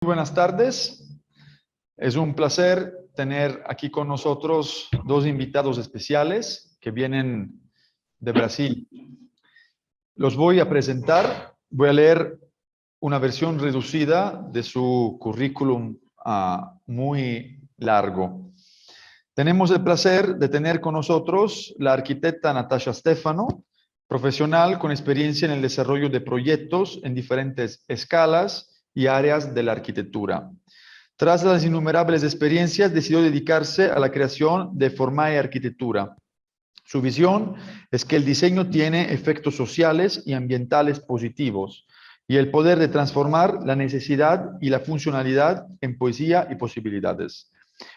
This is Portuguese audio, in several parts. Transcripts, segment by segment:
buenas tardes. Es un placer tener aquí con nosotros dos invitados especiales que vienen de Brasil. Los voy a presentar. Voy a leer una versión reducida de su currículum muy largo. Tenemos el placer de tener con nosotros la arquitecta Natasha Stefano, profesional con experiencia en el desarrollo de proyectos en diferentes escalas y áreas de la arquitectura. Tras las innumerables experiencias, decidió dedicarse a la creación de Formae Arquitectura. Su visión es que el diseño tiene efectos sociales y ambientales positivos y el poder de transformar la necesidad y la funcionalidad en poesía y posibilidades.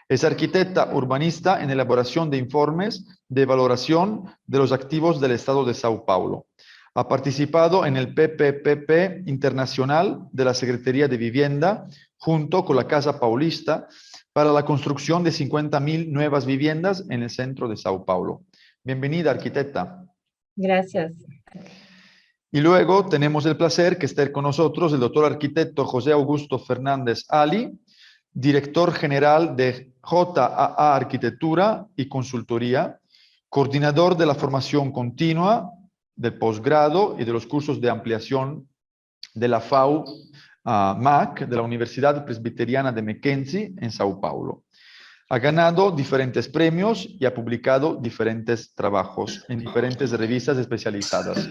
Es arquitecta urbanista en elaboración de informes de valoración de los activos del Estado de Sao Paulo. Ha participado en el PPPP Internacional de la Secretaría de Vivienda, junto con la Casa Paulista, para la construcción de 50.000 nuevas viviendas en el centro de Sao Paulo. Bienvenida, arquitecta. Gracias. Y luego tenemos el placer que esté con nosotros el doctor arquitecto José Augusto Fernández Ali, director general de JAA Arquitectura y Consultoría, coordinador de la formación continua, del posgrado y de los cursos de ampliación de la FAU MAC, de la Universidad Presbiteriana de Mackenzie en Sao Paulo. Ha ganado diferentes premios y ha publicado diferentes trabajos en diferentes revistas especializadas.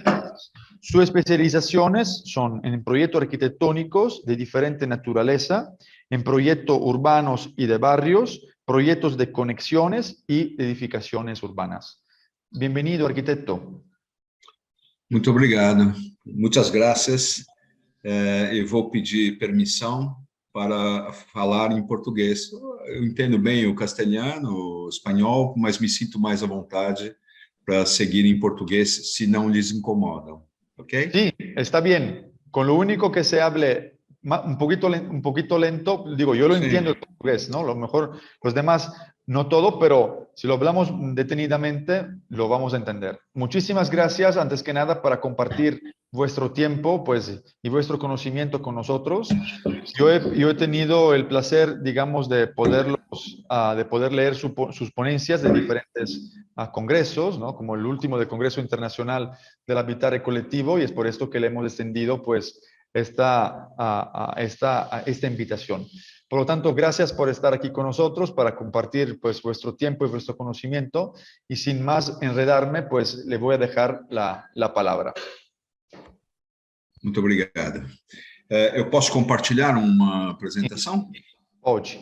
Sus especializaciones son en proyectos arquitectónicos de diferente naturaleza, en proyectos urbanos y de barrios, proyectos de conexiones y edificaciones urbanas. Bienvenido, arquitecto. Muito obrigado. Muitas graças. Eu vou pedir permissão para falar em português. Eu entendo bem o castelhano, o espanhol, mas me sinto mais à vontade para seguir em português, se não lhes incomodam. ¿Ok? Sí, está bien. Con lo único que se hable un poquito lento, digo, yo lo entiendo el portugués, ¿no? Lo mejor, los demás, no todo, pero si lo hablamos detenidamente, lo vamos a entender. Muchísimas gracias, antes que nada, para compartir vuestro tiempo, pues, y vuestro conocimiento con nosotros. Yo he tenido el placer, digamos, de poder leer sus ponencias de diferentes congresos, ¿no? Como el último del Congreso Internacional del Habitare Colectivo, y es por esto que le hemos extendido, pues, esta invitación. Por lo tanto, gracias por estar aquí con nosotros para compartir, pues, vuestro tiempo y vuestro conocimiento, y sin más enredarme, pues, le voy a dejar la palabra. Muito obrigado. Eu posso compartilhar uma apresentação? Pode.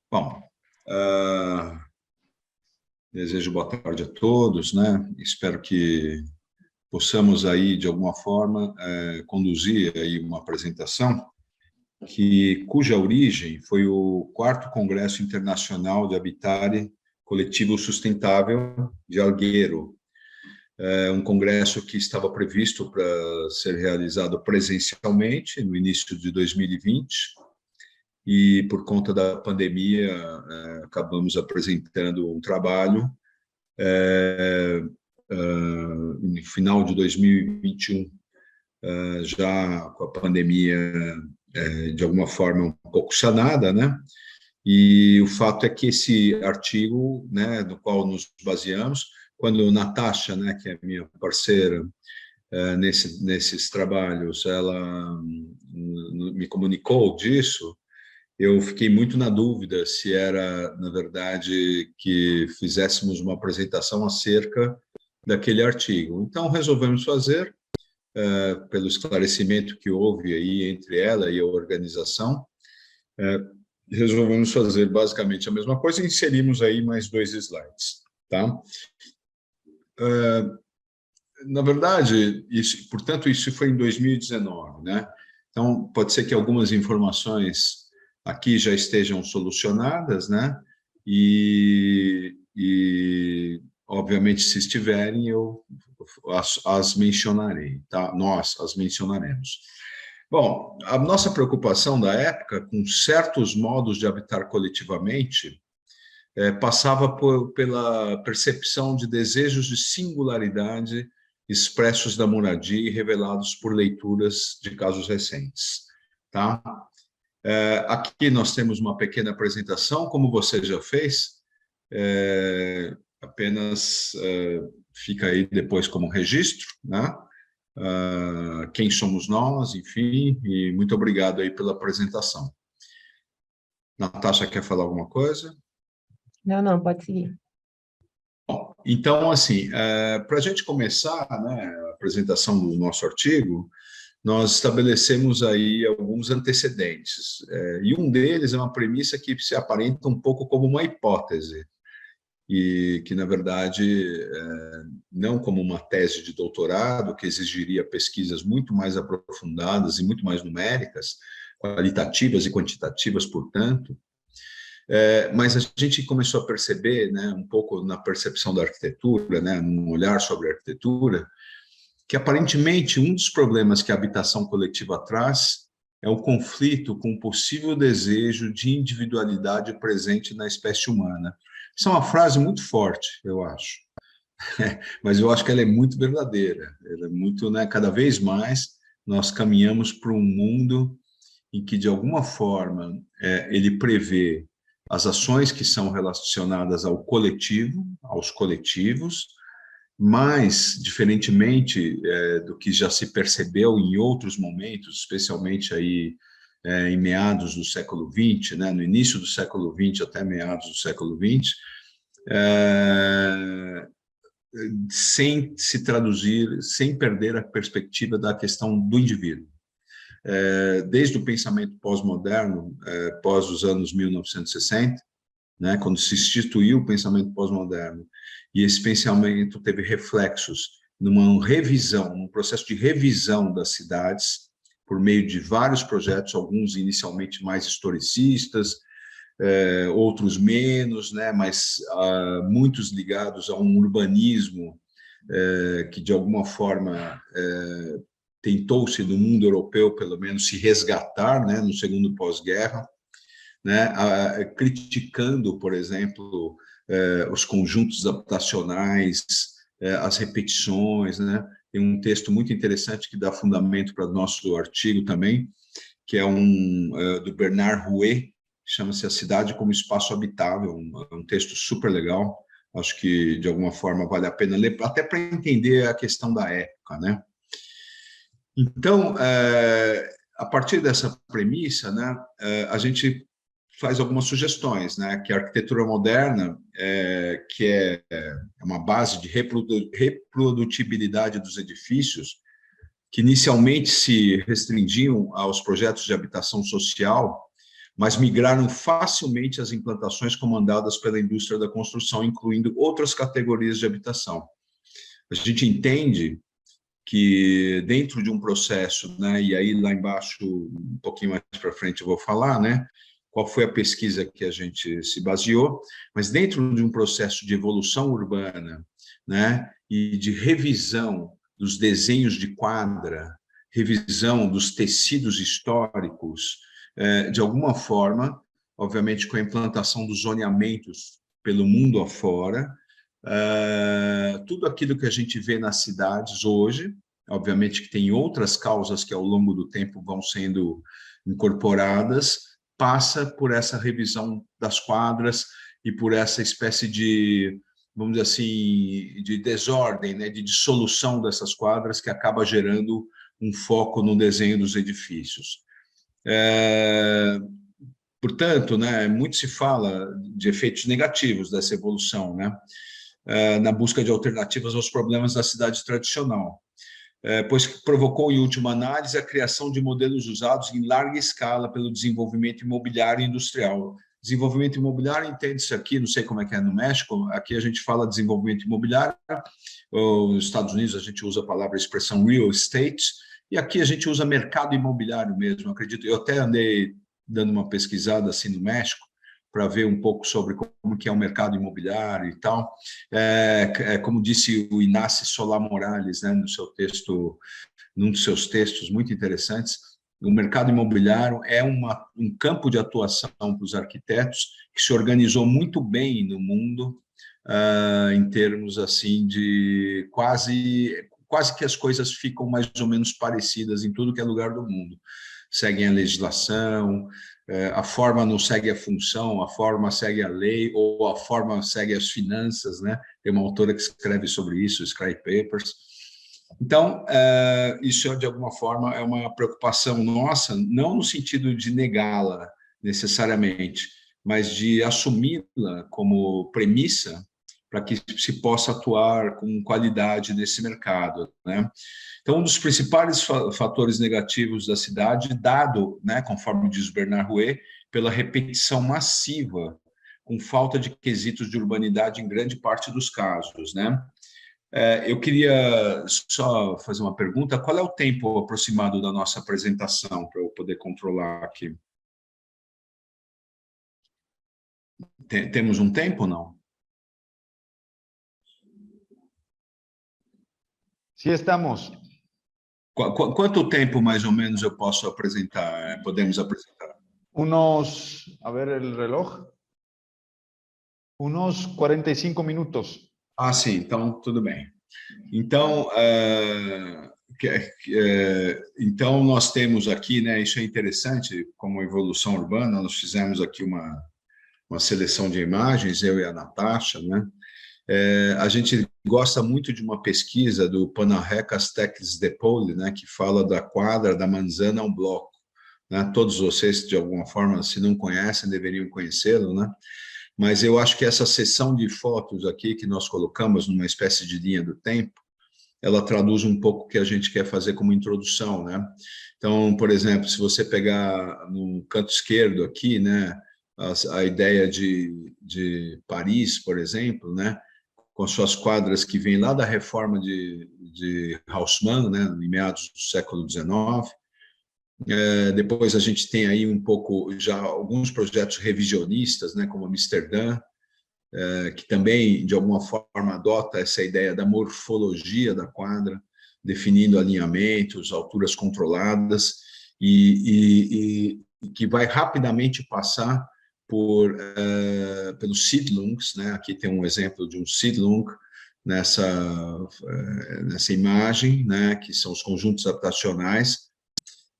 Bom, desejo boa tarde a todos, né? Espero que possamos aí, de alguma forma, conduzir aí uma apresentação cuja origem foi o 4º Congresso Internacional de Habitare Coletivo Sustentável de Algueiro. Um congresso que estava previsto para ser realizado presencialmente no início de 2020, e por conta da pandemia acabamos apresentando um trabalho no final de 2021, já com a pandemia de alguma forma um pouco sanada, né? E o fato é que esse artigo, né, no qual nos baseamos, quando Natasha, né, que é minha parceira nesses trabalhos, ela me comunicou disso, eu fiquei muito na dúvida se era, na verdade, que fizéssemos uma apresentação acerca daquele artigo. Então, resolvemos fazer, pelo esclarecimento que houve aí entre ela e a organização, resolvemos fazer basicamente a mesma coisa e inserimos aí mais 2 slides, tá? Na verdade, portanto, isso foi em 2019, né? Então, pode ser que algumas informações aqui já estejam solucionadas, né? E obviamente, se estiverem, eu as mencionarei, tá? Nós as mencionaremos. Bom, a nossa preocupação da época com certos modos de habitar coletivamente passava pela percepção de desejos de singularidade expressos da moradia e revelados por leituras de casos recentes. Tá? Aqui nós temos uma pequena apresentação, como você já fez, apenas fica aí depois como registro, né? Quem somos nós, enfim, e muito obrigado aí pela apresentação. Natasha, quer falar alguma coisa? Não, pode seguir. Bom, então, assim, para a gente começar, né, a apresentação do nosso artigo, nós estabelecemos aí alguns antecedentes, e um deles é uma premissa que se aparenta um pouco como uma hipótese, e que, na verdade, não como uma tese de doutorado, que exigiria pesquisas muito mais aprofundadas e muito mais numéricas, qualitativas e quantitativas, portanto, mas a gente começou a perceber, né, um pouco na percepção da arquitetura, né, num olhar sobre a arquitetura, que aparentemente um dos problemas que a habitação coletiva traz é o conflito com o possível desejo de individualidade presente na espécie humana. Isso é uma frase muito forte, eu acho, mas eu acho que ela é muito verdadeira. Ela é muito, né, cada vez mais nós caminhamos para um mundo em que, de alguma forma, ele prevê as ações que são relacionadas ao coletivo, aos coletivos, mas, diferentemente do que já se percebeu em outros momentos, especialmente aí em meados do século XX, né, no início do século XX até meados do século XX, sem se traduzir, sem perder a perspectiva da questão do indivíduo. Desde o pensamento pós-moderno, pós os anos 1960, né, quando se instituiu o pensamento pós-moderno, e esse pensamento teve reflexos numa revisão, num processo de revisão das cidades, por meio de vários projetos, alguns inicialmente mais historicistas, outros menos, né, mas muitos ligados a um urbanismo que, de alguma forma, tentou-se, no mundo europeu, pelo menos, se resgatar, né, no segundo pós-guerra, né, criticando, por exemplo, os conjuntos habitacionais, as repetições, né? Tem um texto muito interessante que dá fundamento para o nosso artigo também, que é do Bernard Rouet, chama-se A Cidade como Espaço Habitável, um texto super legal, acho que, de alguma forma, vale a pena ler, até para entender a questão da época, né? Então, a partir dessa premissa, né, a gente faz algumas sugestões, né, que a arquitetura moderna, que é uma base de reprodutibilidade dos edifícios, que inicialmente se restringiam aos projetos de habitação social, mas migraram facilmente às implantações comandadas pela indústria da construção, incluindo outras categorias de habitação. A gente entende que dentro de um processo, né, e aí lá embaixo, um pouquinho mais para frente eu vou falar, né, qual foi a pesquisa que a gente se baseou, mas dentro de um processo de evolução urbana, né, e de revisão dos desenhos de quadra, revisão dos tecidos históricos, de alguma forma, obviamente com a implantação dos zoneamentos pelo mundo afora, tudo aquilo que a gente vê nas cidades hoje, obviamente que tem outras causas que ao longo do tempo vão sendo incorporadas, passa por essa revisão das quadras e por essa espécie de, vamos dizer assim, de desordem, né, de dissolução dessas quadras que acaba gerando um foco no desenho dos edifícios. Portanto, né, muito se fala de efeitos negativos dessa evolução, né, na busca de alternativas aos problemas da cidade tradicional, pois provocou, em última análise, a criação de modelos usados em larga escala pelo desenvolvimento imobiliário e industrial. Desenvolvimento imobiliário, entende-se aqui, não sei como é que é no México, aqui a gente fala desenvolvimento imobiliário, nos Estados Unidos a gente usa a palavra, a expressão real estate, e aqui a gente usa mercado imobiliário mesmo, acredito. Eu até andei dando uma pesquisada assim no México, para ver um pouco sobre como que é o mercado imobiliário e tal. Como disse o Inácio Solá Morales, né, no seu texto, num dos seus textos muito interessantes, o mercado imobiliário é um campo de atuação para os arquitetos que se organizou muito bem no mundo, em termos assim de quase quase que as coisas ficam mais ou menos parecidas em tudo que é lugar do mundo. Seguem a legislação, a forma não segue a função, a forma segue a lei, ou a forma segue as finanças, né? Tem uma autora que escreve sobre isso, Sky Papers. Então, isso, de alguma forma, é uma preocupação nossa, não no sentido de negá-la necessariamente, mas de assumi-la como premissa para que se possa atuar com qualidade nesse mercado, né? Então, um dos principais fatores negativos da cidade, dado, né, conforme diz Bernard Rouet, pela repetição massiva, com falta de quesitos de urbanidade em grande parte dos casos, né? Eu queria só fazer uma pergunta. Qual é o tempo aproximado da nossa apresentação, para eu poder controlar aqui? Temos um tempo ou não? Sí estamos. Quanto tempo, mais ou menos, eu posso apresentar? Podemos apresentar? A ver el reloj, unos 45 minutos. Ah, sim, então tudo bem. Então, então nós temos aqui, né? Isso é interessante, como evolução urbana, nós fizemos aqui uma seleção de imagens, eu e a Natasha, né? A gente gosta muito de uma pesquisa do Panahe Castex de Pauli, né? Que fala da quadra, da manzana ao bloco, né? Todos vocês, de alguma forma, se não conhecem, deveriam conhecê-lo, né? Mas eu acho que essa seção de fotos aqui que nós colocamos numa espécie de linha do tempo, ela traduz um pouco o que a gente quer fazer como introdução, né? Então, por exemplo, se você pegar no canto esquerdo aqui, né, a ideia de Paris, por exemplo, né, com suas quadras que vêm lá da reforma de Haussmann, né, em meados do século XIX. Depois a gente tem aí um pouco já alguns projetos revisionistas, né, como Amsterdã, que também, de alguma forma, adota essa ideia da morfologia da quadra, definindo alinhamentos, alturas controladas, e que vai rapidamente passar pelos Siedlungs, né? Aqui tem um exemplo de um Siedlung nessa imagem, né? Que são os conjuntos habitacionais.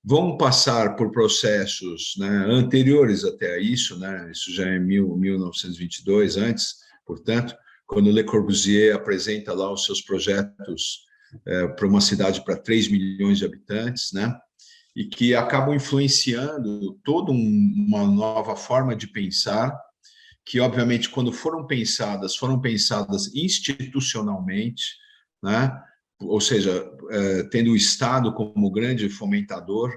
Vão passar por processos, né, anteriores até a isso, né? Isso já é 1922, antes, portanto, quando Le Corbusier apresenta lá os seus projetos para uma cidade para 3 milhões de habitantes, né? E que acabam influenciando toda uma nova forma de pensar, que, obviamente, quando foram pensadas institucionalmente, né? Ou seja, tendo o Estado como grande fomentador,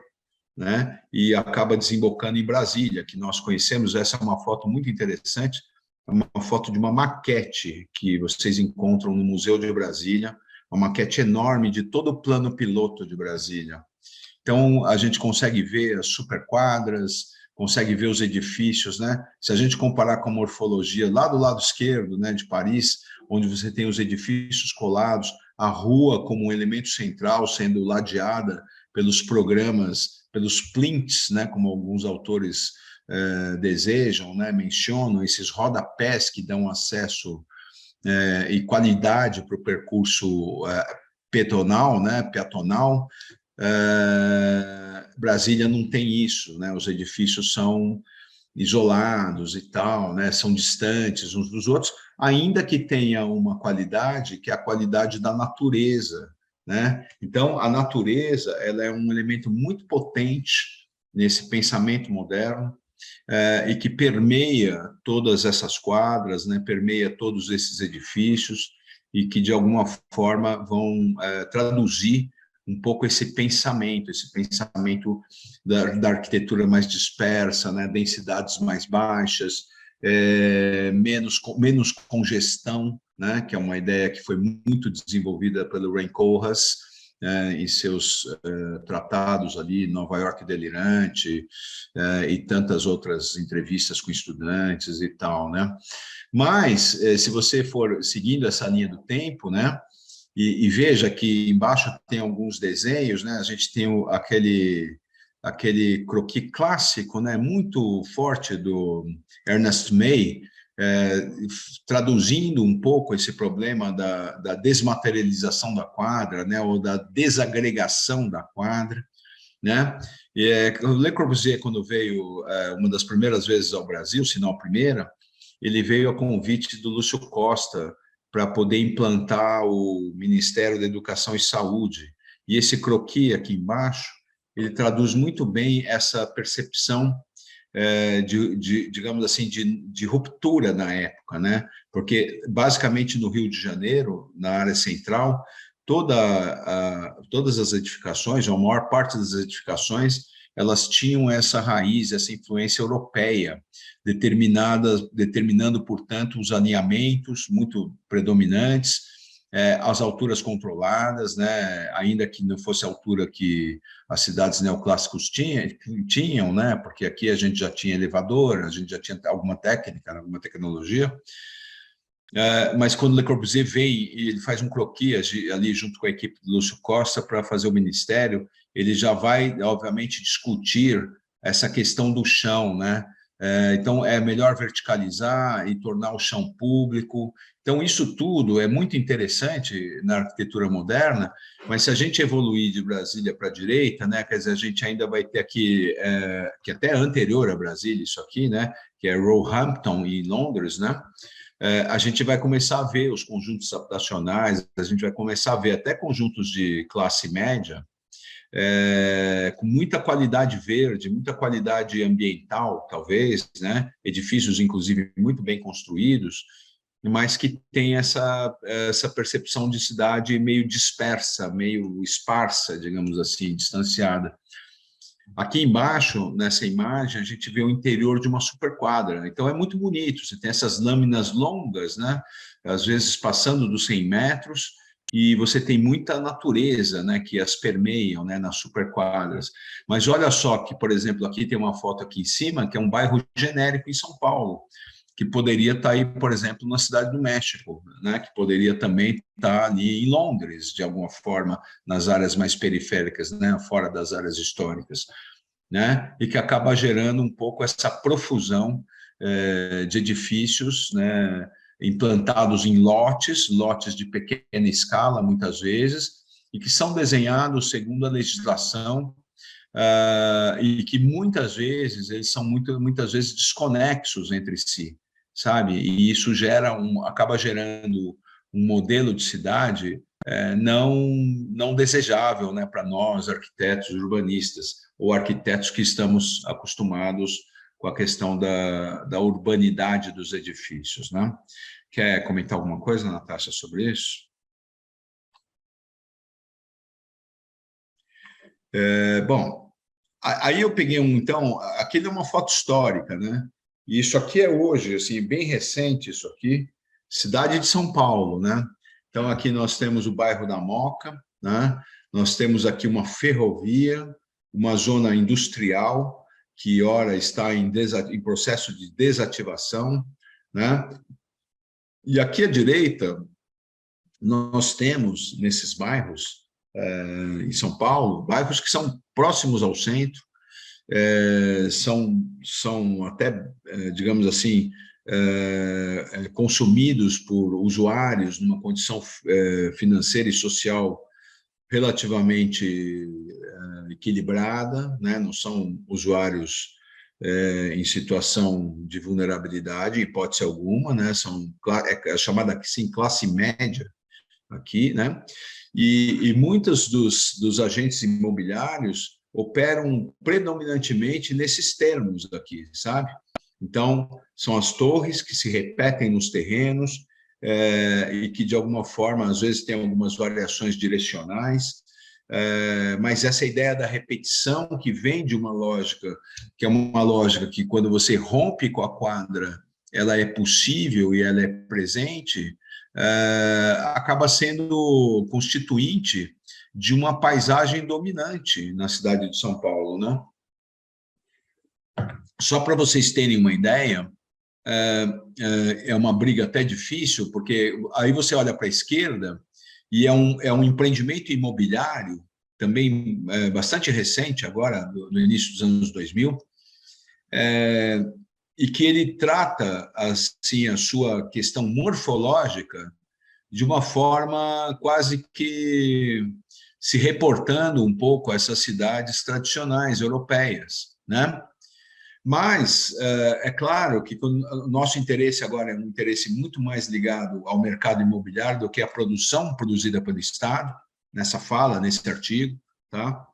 né? E acaba desembocando em Brasília, que nós conhecemos. Essa é uma foto muito interessante, é uma foto de uma maquete que vocês encontram no Museu de Brasília, uma maquete enorme de todo o plano piloto de Brasília. Então, a gente consegue ver as superquadras, consegue ver os edifícios, né? Se a gente comparar com a morfologia lá do lado esquerdo, né, de Paris, onde você tem os edifícios colados, a rua como um elemento central sendo ladeada pelos programas, pelos plinths, né, como alguns autores desejam, né, mencionam esses rodapés que dão acesso e qualidade para o percurso pedonal, né, peatonal. Brasília não tem isso, né? Os edifícios são isolados e tal, né? São distantes uns dos outros, ainda que tenha uma qualidade que é a qualidade da natureza, né? Então, a natureza, ela é um elemento muito potente nesse pensamento moderno, e que permeia todas essas quadras, né? Permeia todos esses edifícios e que, de alguma forma, vão traduzir um pouco esse pensamento da arquitetura mais dispersa, né? Densidades mais baixas, menos congestão, né? Que é uma ideia que foi muito desenvolvida pelo Ray Koolhaas, em seus tratados ali, Nova York Delirante, e tantas outras entrevistas com estudantes e tal, né? Mas, se você for seguindo essa linha do tempo, né? E veja que embaixo tem alguns desenhos, né? A gente tem aquele croquis clássico, né? Muito forte do Ernest May, traduzindo um pouco esse problema da desmaterialização da quadra, né, ou da desagregação da quadra, né? O Le Corbusier, quando veio uma das primeiras vezes ao Brasil, se não a primeira, ele veio a convite do Lúcio Costa para poder implantar o Ministério da Educação e Saúde. E esse croquis aqui embaixo, ele traduz muito bem essa percepção digamos assim, de ruptura na época, né? Porque, basicamente, no Rio de Janeiro, na área central, todas as edificações, ou a maior parte das edificações, elas tinham essa raiz, essa influência europeia, determinando, portanto, os alinhamentos muito predominantes, as alturas controladas, né? Ainda que não fosse a altura que as cidades neoclássicos tinham, né? Porque aqui a gente já tinha elevador, a gente já tinha alguma técnica, alguma tecnologia. Mas quando Le Corbusier vem e ele faz um croquis ali junto com a equipe do Lúcio Costa para fazer o ministério, ele já vai, obviamente, discutir essa questão do chão, né? Então, é melhor verticalizar e tornar o chão público. Então, isso tudo é muito interessante na arquitetura moderna, mas se a gente evoluir de Brasília para a direita, né, quer dizer, a gente ainda vai ter aqui, que até é anterior a Brasília, isso aqui, né, que é Roehampton, em Londres, né, a gente vai começar a ver os conjuntos habitacionais, a gente vai começar a ver até conjuntos de classe média, com muita qualidade verde, muita qualidade ambiental, talvez, né? Edifícios, inclusive, muito bem construídos, mas que tem essa percepção de cidade meio dispersa, meio esparsa, digamos assim, distanciada. Aqui embaixo, nessa imagem, a gente vê o interior de uma superquadra. Então, é muito bonito. Você tem essas lâminas longas, né? Às vezes passando dos 100 metros, e você tem muita natureza, né, que as permeiam, né, nas superquadras. Mas olha só que, por exemplo, aqui tem uma foto aqui em cima, que é um bairro genérico em São Paulo, que poderia estar aí, por exemplo, na Cidade do México, né, que poderia também estar ali em Londres, de alguma forma, nas áreas mais periféricas, né, fora das áreas históricas, né, e que acaba gerando um pouco essa profusão de edifícios, né, implantados em lotes de pequena escala, muitas vezes, e que são desenhados segundo a legislação, e que muitas vezes eles são muitas vezes desconexos entre si, sabe? E isso acaba gerando um modelo de cidade não desejável, né, para nós, arquitetos urbanistas, ou arquitetos que estamos acostumados com a questão da urbanidade dos edifícios, né? Quer comentar alguma coisa, Natasha, sobre isso? Bom, aí eu peguei então, aquilo é uma foto histórica, né? E isso aqui é hoje, assim, bem recente isso aqui, cidade de São Paulo, né? Então, aqui nós temos o bairro da Moca, né? Nós temos aqui uma ferrovia, uma zona industrial, que ora está em processo de desativação, né? E aqui à direita, nós temos, nesses bairros, em São Paulo, bairros que são próximos ao centro, são até, digamos assim, consumidos por usuários numa condição financeira e social relativamente equilibrada, né? Não são usuários em situação de vulnerabilidade, hipótese alguma, né? É chamada assim, classe média aqui, né? E muitos dos agentes imobiliários operam predominantemente nesses termos aqui, sabe? Então, são as torres que se repetem nos terrenos, e que, de alguma forma, às vezes, tem algumas variações direcionais, mas essa ideia da repetição que vem de uma lógica, que é uma lógica que, quando você rompe com a quadra, ela é possível e ela é presente, acaba sendo constituinte de uma paisagem dominante na cidade de São Paulo, né? Só para vocês terem uma ideia, é uma briga até difícil, porque aí você olha para a esquerda e é um empreendimento imobiliário, também bastante recente agora, no início dos anos 2000, e que ele trata assim a sua questão morfológica de uma forma quase que se reportando um pouco a essas cidades tradicionais europeias, né? Mas é claro que o nosso interesse agora é um interesse muito mais ligado ao mercado imobiliário do que à produção produzida pelo Estado, nessa fala, nesse artigo, tá?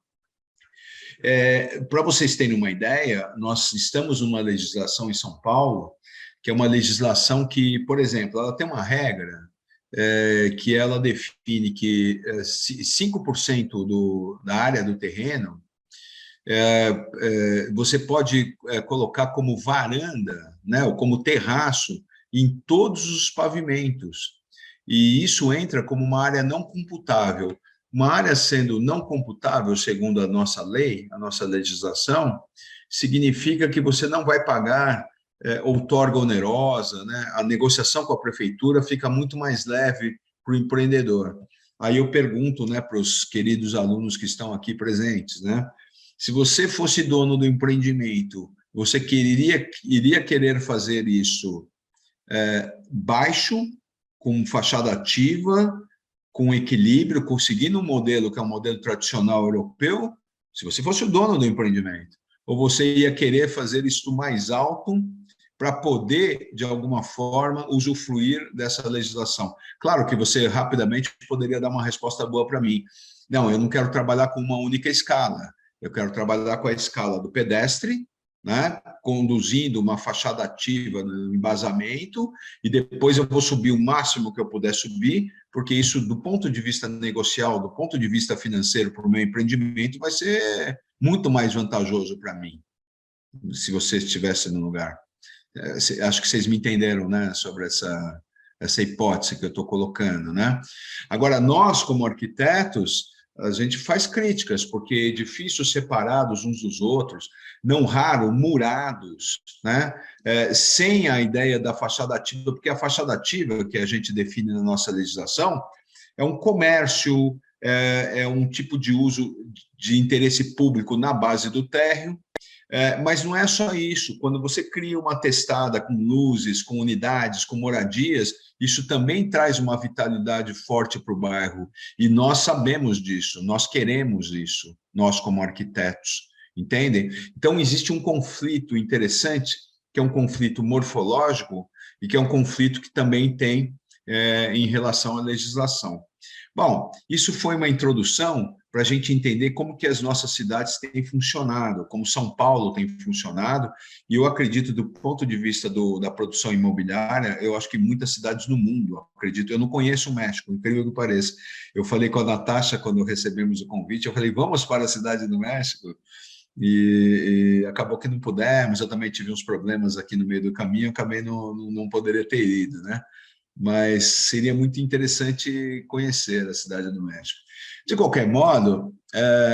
Para vocês terem uma ideia, nós estamos numa legislação em São Paulo, que é uma legislação que, por exemplo, ela tem uma regra que ela define que 5% da área do terreno você pode colocar como varanda, né, ou como terraço em todos os pavimentos. E isso entra como uma área não computável. Uma área sendo não computável, segundo a nossa lei, a nossa legislação, significa que você não vai pagar outorga onerosa, né? A negociação com a prefeitura fica muito mais leve para o empreendedor. Aí eu pergunto, né, para os queridos alunos que estão aqui presentes, né? Se você fosse dono do empreendimento, você iria querer fazer isso baixo, com fachada ativa, com equilíbrio, conseguindo um modelo que é um modelo tradicional europeu, se você fosse o dono do empreendimento, ou você ia querer fazer isso mais alto para poder, de alguma forma, usufruir dessa legislação. Claro que você rapidamente poderia dar uma resposta boa para mim. Não, eu não quero trabalhar com uma única escala. Eu quero trabalhar com a escala do pedestre, né, conduzindo uma fachada ativa no embasamento, e depois eu vou subir o máximo que eu puder subir, porque isso, do ponto de vista negocial, do ponto de vista financeiro para o meu empreendimento, vai ser muito mais vantajoso para mim, se você estivesse no lugar. Acho que vocês me entenderam, né, sobre essa hipótese que eu estou colocando, né? Agora, nós, como arquitetos, a gente faz críticas, porque é difícil separados uns dos outros, não raro murados, né? Sem a ideia da fachada ativa, porque a fachada ativa, que a gente define na nossa legislação, é um comércio, é um tipo de uso de interesse público na base do térreo, mas não é só isso. Quando você cria uma testada com luzes, com unidades, com moradias, isso também traz uma vitalidade forte para o bairro. E nós sabemos disso, nós queremos isso, nós como arquitetos, entendem? Então, existe um conflito interessante, que é um conflito morfológico e que é um conflito que também tem em relação à legislação. Bom, isso foi uma introdução para a gente entender como que as nossas cidades têm funcionado, como São Paulo tem funcionado, e eu acredito, do ponto de vista da produção imobiliária, eu acho que muitas cidades no mundo, eu não conheço o México, incrível que pareça. Eu falei com a Natasha, quando recebemos o convite, eu falei, vamos para a cidade do México? E acabou que não pudemos, eu também tive uns problemas aqui no meio do caminho, acabei não poderia ter ido, né? Mas seria muito interessante conhecer a cidade do México. De qualquer modo,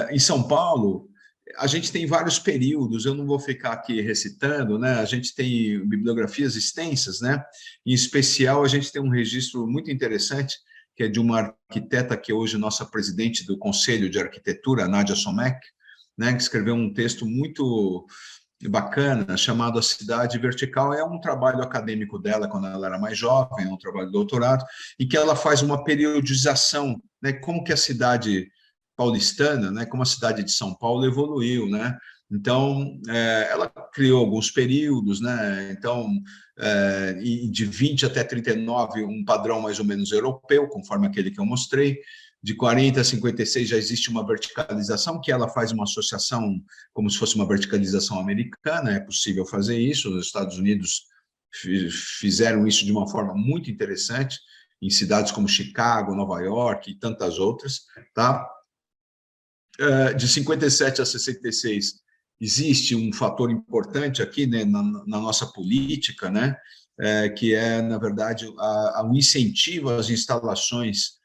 em São Paulo, a gente tem vários períodos, eu não vou ficar aqui recitando, né? A gente tem bibliografias extensas, né? Em especial, a gente tem um registro muito interessante, que é de uma arquiteta que é hoje nossa presidente do Conselho de Arquitetura, Nádia Somek, né? Que escreveu um texto muito bacana, chamado A Cidade Vertical. É um trabalho acadêmico dela quando ela era mais jovem, é um trabalho de doutorado, em que ela faz uma periodização, né, como que a cidade paulistana, né, como a cidade de São Paulo evoluiu, né? Então, ela criou alguns períodos, né? Então, de 20 até 39, um padrão mais ou menos europeu, conforme aquele que eu mostrei. De 40 a 56 já existe uma verticalização, que ela faz uma associação como se fosse uma verticalização americana, é possível fazer isso, os Estados Unidos fizeram isso de uma forma muito interessante, em cidades como Chicago, Nova York e tantas outras, tá? De 57 a 66 existe um fator importante aqui, né, na nossa política, né, que é, na verdade, um incentivo às instalações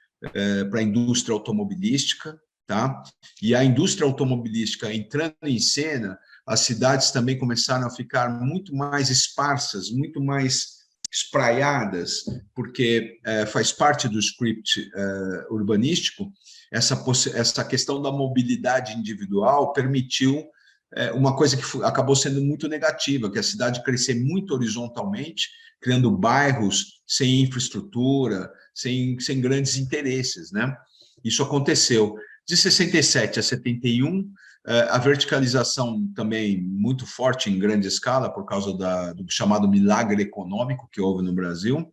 para a indústria automobilística, tá? E a indústria automobilística entrando em cena, as cidades também começaram a ficar muito mais esparsas, muito mais espraiadas, porque faz parte do script urbanístico, essa questão da mobilidade individual permitiu uma coisa que acabou sendo muito negativa, que a cidade crescer muito horizontalmente, criando bairros sem infraestrutura, sem grandes interesses, né? Isso aconteceu. De 67 a 71, a verticalização também muito forte em grande escala, por causa do chamado milagre econômico que houve no Brasil.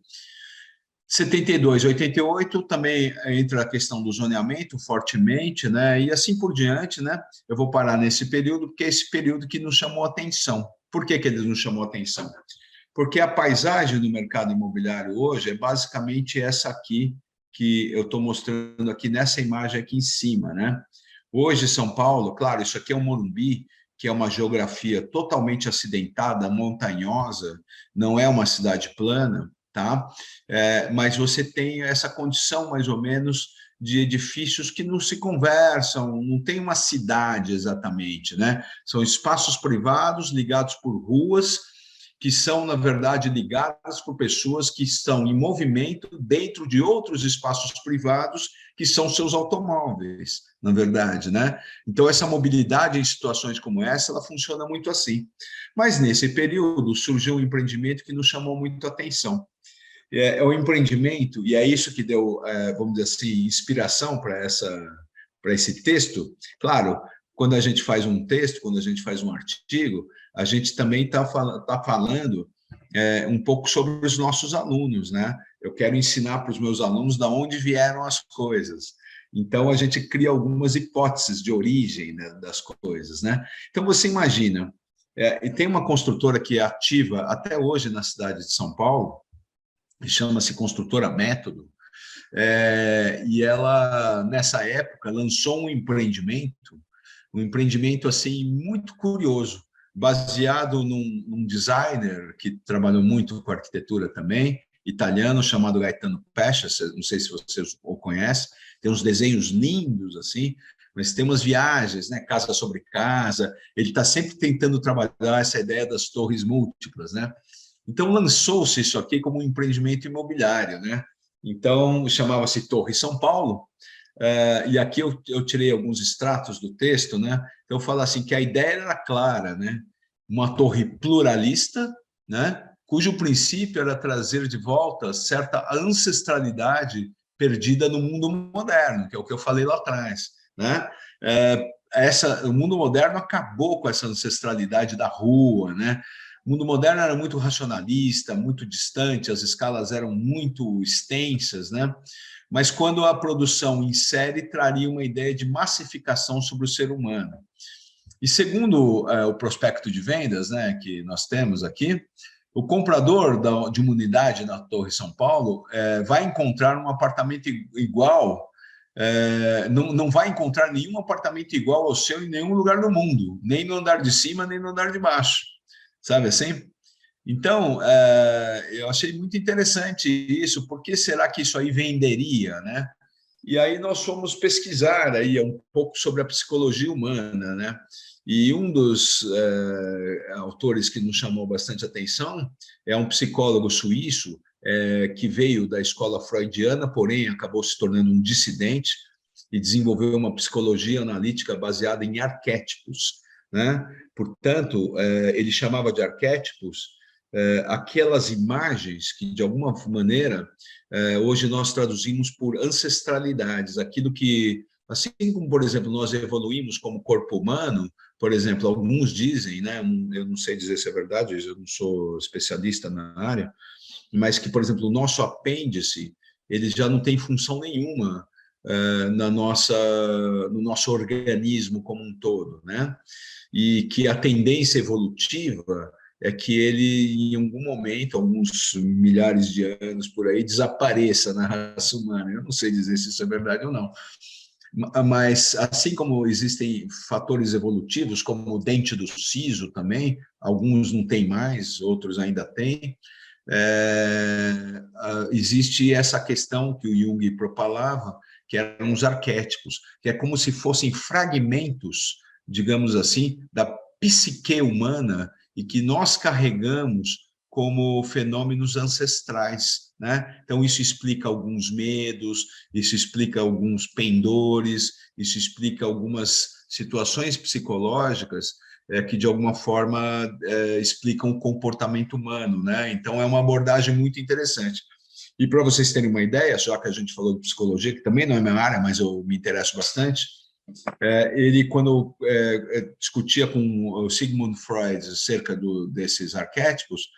72, 88 também entra a questão do zoneamento fortemente, né? E assim por diante, né? Eu vou parar nesse período, porque é esse período que nos chamou a atenção. Por que ele nos chamou a atenção? Porque a paisagem do mercado imobiliário hoje é basicamente essa aqui, que eu estou mostrando aqui nessa imagem aqui em cima, né? Hoje, São Paulo, claro, isso aqui é o Morumbi, que é uma geografia totalmente acidentada, montanhosa, não é uma cidade plana, tá? Mas você tem essa condição, mais ou menos, de edifícios que não se conversam, não tem uma cidade exatamente, né? São espaços privados ligados por ruas, que são, na verdade, ligadas por pessoas que estão em movimento dentro de outros espaços privados, que são seus automóveis, na verdade, né? Então, essa mobilidade em situações como essa, ela funciona muito assim. Mas, nesse período, surgiu um empreendimento que nos chamou muito a atenção. É o empreendimento, e é isso que deu, vamos dizer assim, inspiração para esse texto. Claro, quando a gente faz um texto, quando a gente faz um artigo, a gente também está falando um pouco sobre os nossos alunos, né? Eu quero ensinar para os meus alunos de onde vieram as coisas. Então, a gente cria algumas hipóteses de origem, né, das coisas, né? Então, você imagina, e tem uma construtora que é ativa até hoje na cidade de São Paulo, que chama-se Construtora Método, e ela, nessa época, lançou um empreendimento assim muito curioso, baseado num designer que trabalhou muito com arquitetura também, italiano, chamado Gaetano Pesce, não sei se vocês o conhecem, tem uns desenhos lindos assim, mas tem umas viagens, né, casa sobre casa, ele está sempre tentando trabalhar essa ideia das torres múltiplas, né? Então, lançou-se isso aqui como um empreendimento imobiliário, né? Então, chamava-se Torre São Paulo, e aqui eu tirei alguns extratos do texto, né? Então, fala assim que a ideia era clara, né? Uma torre pluralista, né? Cujo princípio era trazer de volta certa ancestralidade perdida no mundo moderno, que é o que eu falei lá atrás, né? O mundo moderno acabou com essa ancestralidade da rua, né? O mundo moderno era muito racionalista, muito distante, as escalas eram muito extensas, né? Mas quando a produção em série traria uma ideia de massificação sobre o ser humano. E segundo o prospecto de vendas, né, que nós temos aqui, o comprador de uma unidade na Torre São Paulo vai encontrar um apartamento igual, não vai encontrar nenhum apartamento igual ao seu em nenhum lugar do mundo, nem no andar de cima, nem no andar de baixo. Sabe assim? Então, eu achei muito interessante isso. Por que será que isso aí venderia, né? E aí nós fomos pesquisar aí um pouco sobre a psicologia humana, né? E um dos autores que nos chamou bastante atenção é um psicólogo suíço que veio da escola freudiana, porém acabou se tornando um dissidente e desenvolveu uma psicologia analítica baseada em arquétipos, né? Portanto, ele chamava de arquétipos aquelas imagens que, de alguma maneira, hoje nós traduzimos por ancestralidades, aquilo que, assim como, por exemplo, nós evoluímos como corpo humano, por exemplo, alguns dizem, né, eu não sei dizer se é verdade, eu não sou especialista na área, mas que, por exemplo, o nosso apêndice, ele já não tem função nenhuma no nosso organismo como um todo, né? E que a tendência evolutiva é que ele, em algum momento, alguns milhares de anos por aí, desapareça na raça humana. Eu não sei dizer se isso é verdade ou não. Mas, assim como existem fatores evolutivos, como o dente do siso também, alguns não têm mais, outros ainda têm, existe essa questão que o Jung propalava, que eram os arquétipos, que é como se fossem fragmentos, digamos assim, da psique humana e que nós carregamos como fenômenos ancestrais, né? Então, isso explica alguns medos, isso explica alguns pendores, isso explica algumas situações psicológicas que, de alguma forma, explicam o comportamento humano, né? Então, é uma abordagem muito interessante. E para vocês terem uma ideia, já que a gente falou de psicologia, que também não é minha área, mas eu me interesso bastante, ele, quando discutia com o Sigmund Freud acerca desses arquétipos,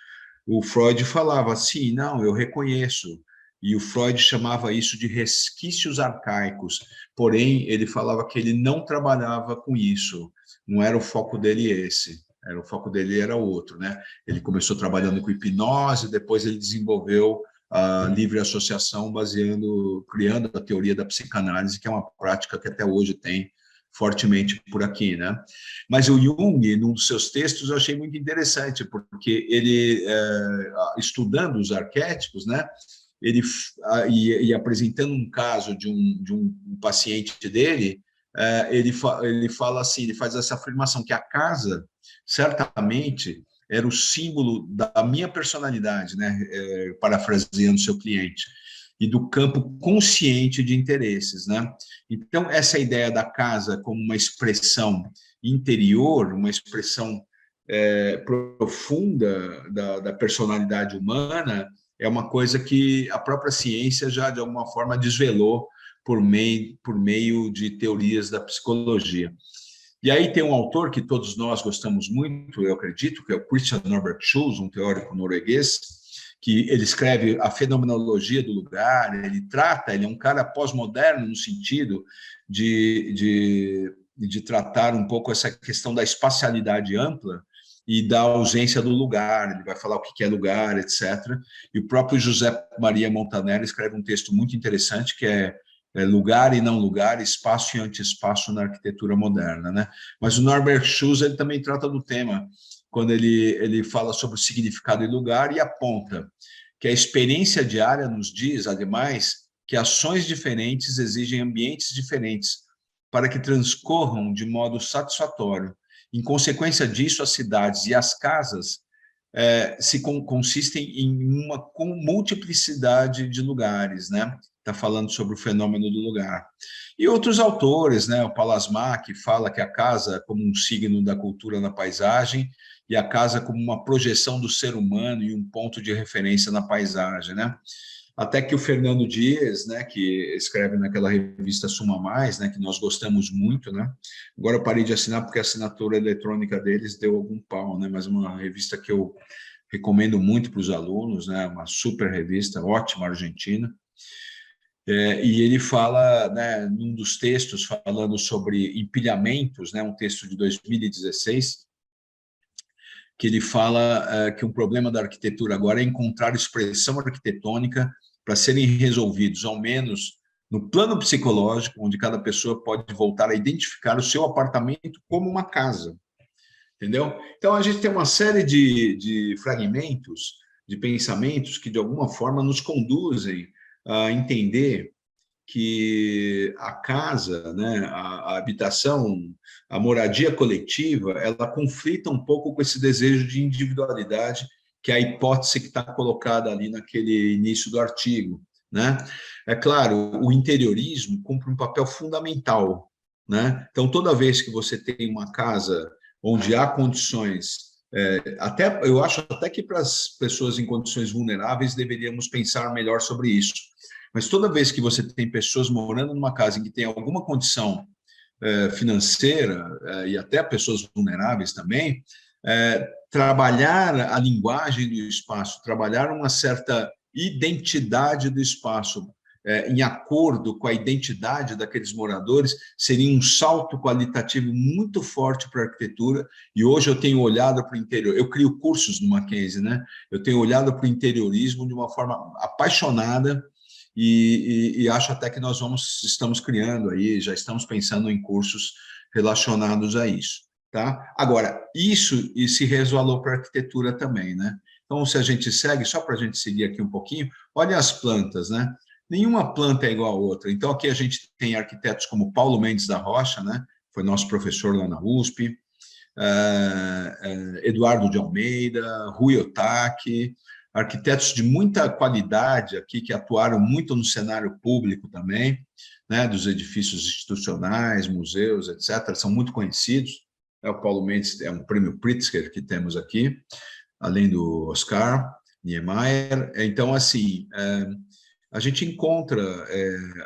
o Freud falava assim, não, eu reconheço, e o Freud chamava isso de resquícios arcaicos, porém, ele falava que ele não trabalhava com isso, não era o foco dele esse, o foco dele era outro, né? Ele começou trabalhando com hipnose, depois ele desenvolveu a livre associação, criando a teoria da psicanálise, que é uma prática que até hoje tem fortemente por aqui, né? Mas o Jung, num dos seus textos, eu achei muito interessante, porque ele, estudando os arquétipos, né? Ele e apresentando um caso de um paciente dele, ele fala assim, ele faz essa afirmação que a casa certamente era o símbolo da minha personalidade, né? Parafraseando seu cliente, e do campo consciente de interesses, né? Então, essa ideia da casa como uma expressão interior, uma expressão profunda da personalidade humana, é uma coisa que a própria ciência já, de alguma forma, desvelou por meio de teorias da psicologia. E aí tem um autor que todos nós gostamos muito, eu acredito, que é o Christian Norbert Schulz, um teórico norueguês, que ele escreve a fenomenologia do lugar, ele é um cara pós-moderno no sentido de tratar um pouco essa questão da espacialidade ampla e da ausência do lugar, ele vai falar o que é lugar, etc. E o próprio José Maria Montanelli escreve um texto muito interessante que é lugar e não lugar, espaço e anti-espaço na arquitetura moderna, né? Mas o Norbert Schulz, ele também trata do tema, quando ele fala sobre o significado e lugar e aponta que a experiência diária nos diz, ademais, que ações diferentes exigem ambientes diferentes para que transcorram de modo satisfatório. Em consequência disso, as cidades e as casas consistem em uma multiplicidade de lugares, né? Está falando sobre o fenômeno do lugar. E outros autores, né? O Palasmak fala que a casa como um signo da cultura na paisagem e a casa como uma projeção do ser humano e um ponto de referência na paisagem, né? Até que o Fernando Dias, né, que escreve naquela revista Suma Mais, né, que nós gostamos muito, né? Agora eu parei de assinar porque a assinatura eletrônica deles deu algum pau, né? Mas uma revista que eu recomendo muito para os alunos, né? Uma super revista, ótima, argentina. E ele fala, né, num dos textos falando sobre empilhamentos, né, um texto de 2016, que ele fala que um problema da arquitetura agora é encontrar expressão arquitetônica para serem resolvidos, ao menos no plano psicológico, onde cada pessoa pode voltar a identificar o seu apartamento como uma casa, entendeu? Então, a gente tem uma série de fragmentos, de pensamentos que, de alguma forma, nos conduzem a entender que a casa, né, a habitação, a moradia coletiva, ela conflita um pouco com esse desejo de individualidade, que é a hipótese que está colocada ali naquele início do artigo, né? É claro, o interiorismo cumpre um papel fundamental, né? Então, toda vez que você tem uma casa onde há condições, eu acho até que para as pessoas em condições vulneráveis deveríamos pensar melhor sobre isso. Mas toda vez que você tem pessoas morando numa casa em que tem alguma condição financeira, e até pessoas vulneráveis também, trabalhar a linguagem do espaço, trabalhar uma certa identidade do espaço, em acordo com a identidade daqueles moradores, seria um salto qualitativo muito forte para a arquitetura, e hoje eu tenho olhado para o interior, eu crio cursos no Mackenzie, né? Eu tenho olhado para o interiorismo de uma forma apaixonada, e acho até que estamos criando aí, já estamos pensando em cursos relacionados a isso, tá? Agora, isso se resvalou para a arquitetura também, né? Então, se a gente segue, só para a gente seguir aqui um pouquinho, olha as plantas, né? Nenhuma planta é igual a outra. Então, aqui a gente tem arquitetos como Paulo Mendes da Rocha, né? Foi nosso professor lá na USP, Eduardo de Almeida, Rui Otaki, arquitetos de muita qualidade aqui, que atuaram muito no cenário público também, né, dos edifícios institucionais, museus, etc., são muito conhecidos. O Paulo Mendes é um prêmio Pritzker que temos aqui, além do Oscar Niemeyer. Então, assim, a gente encontra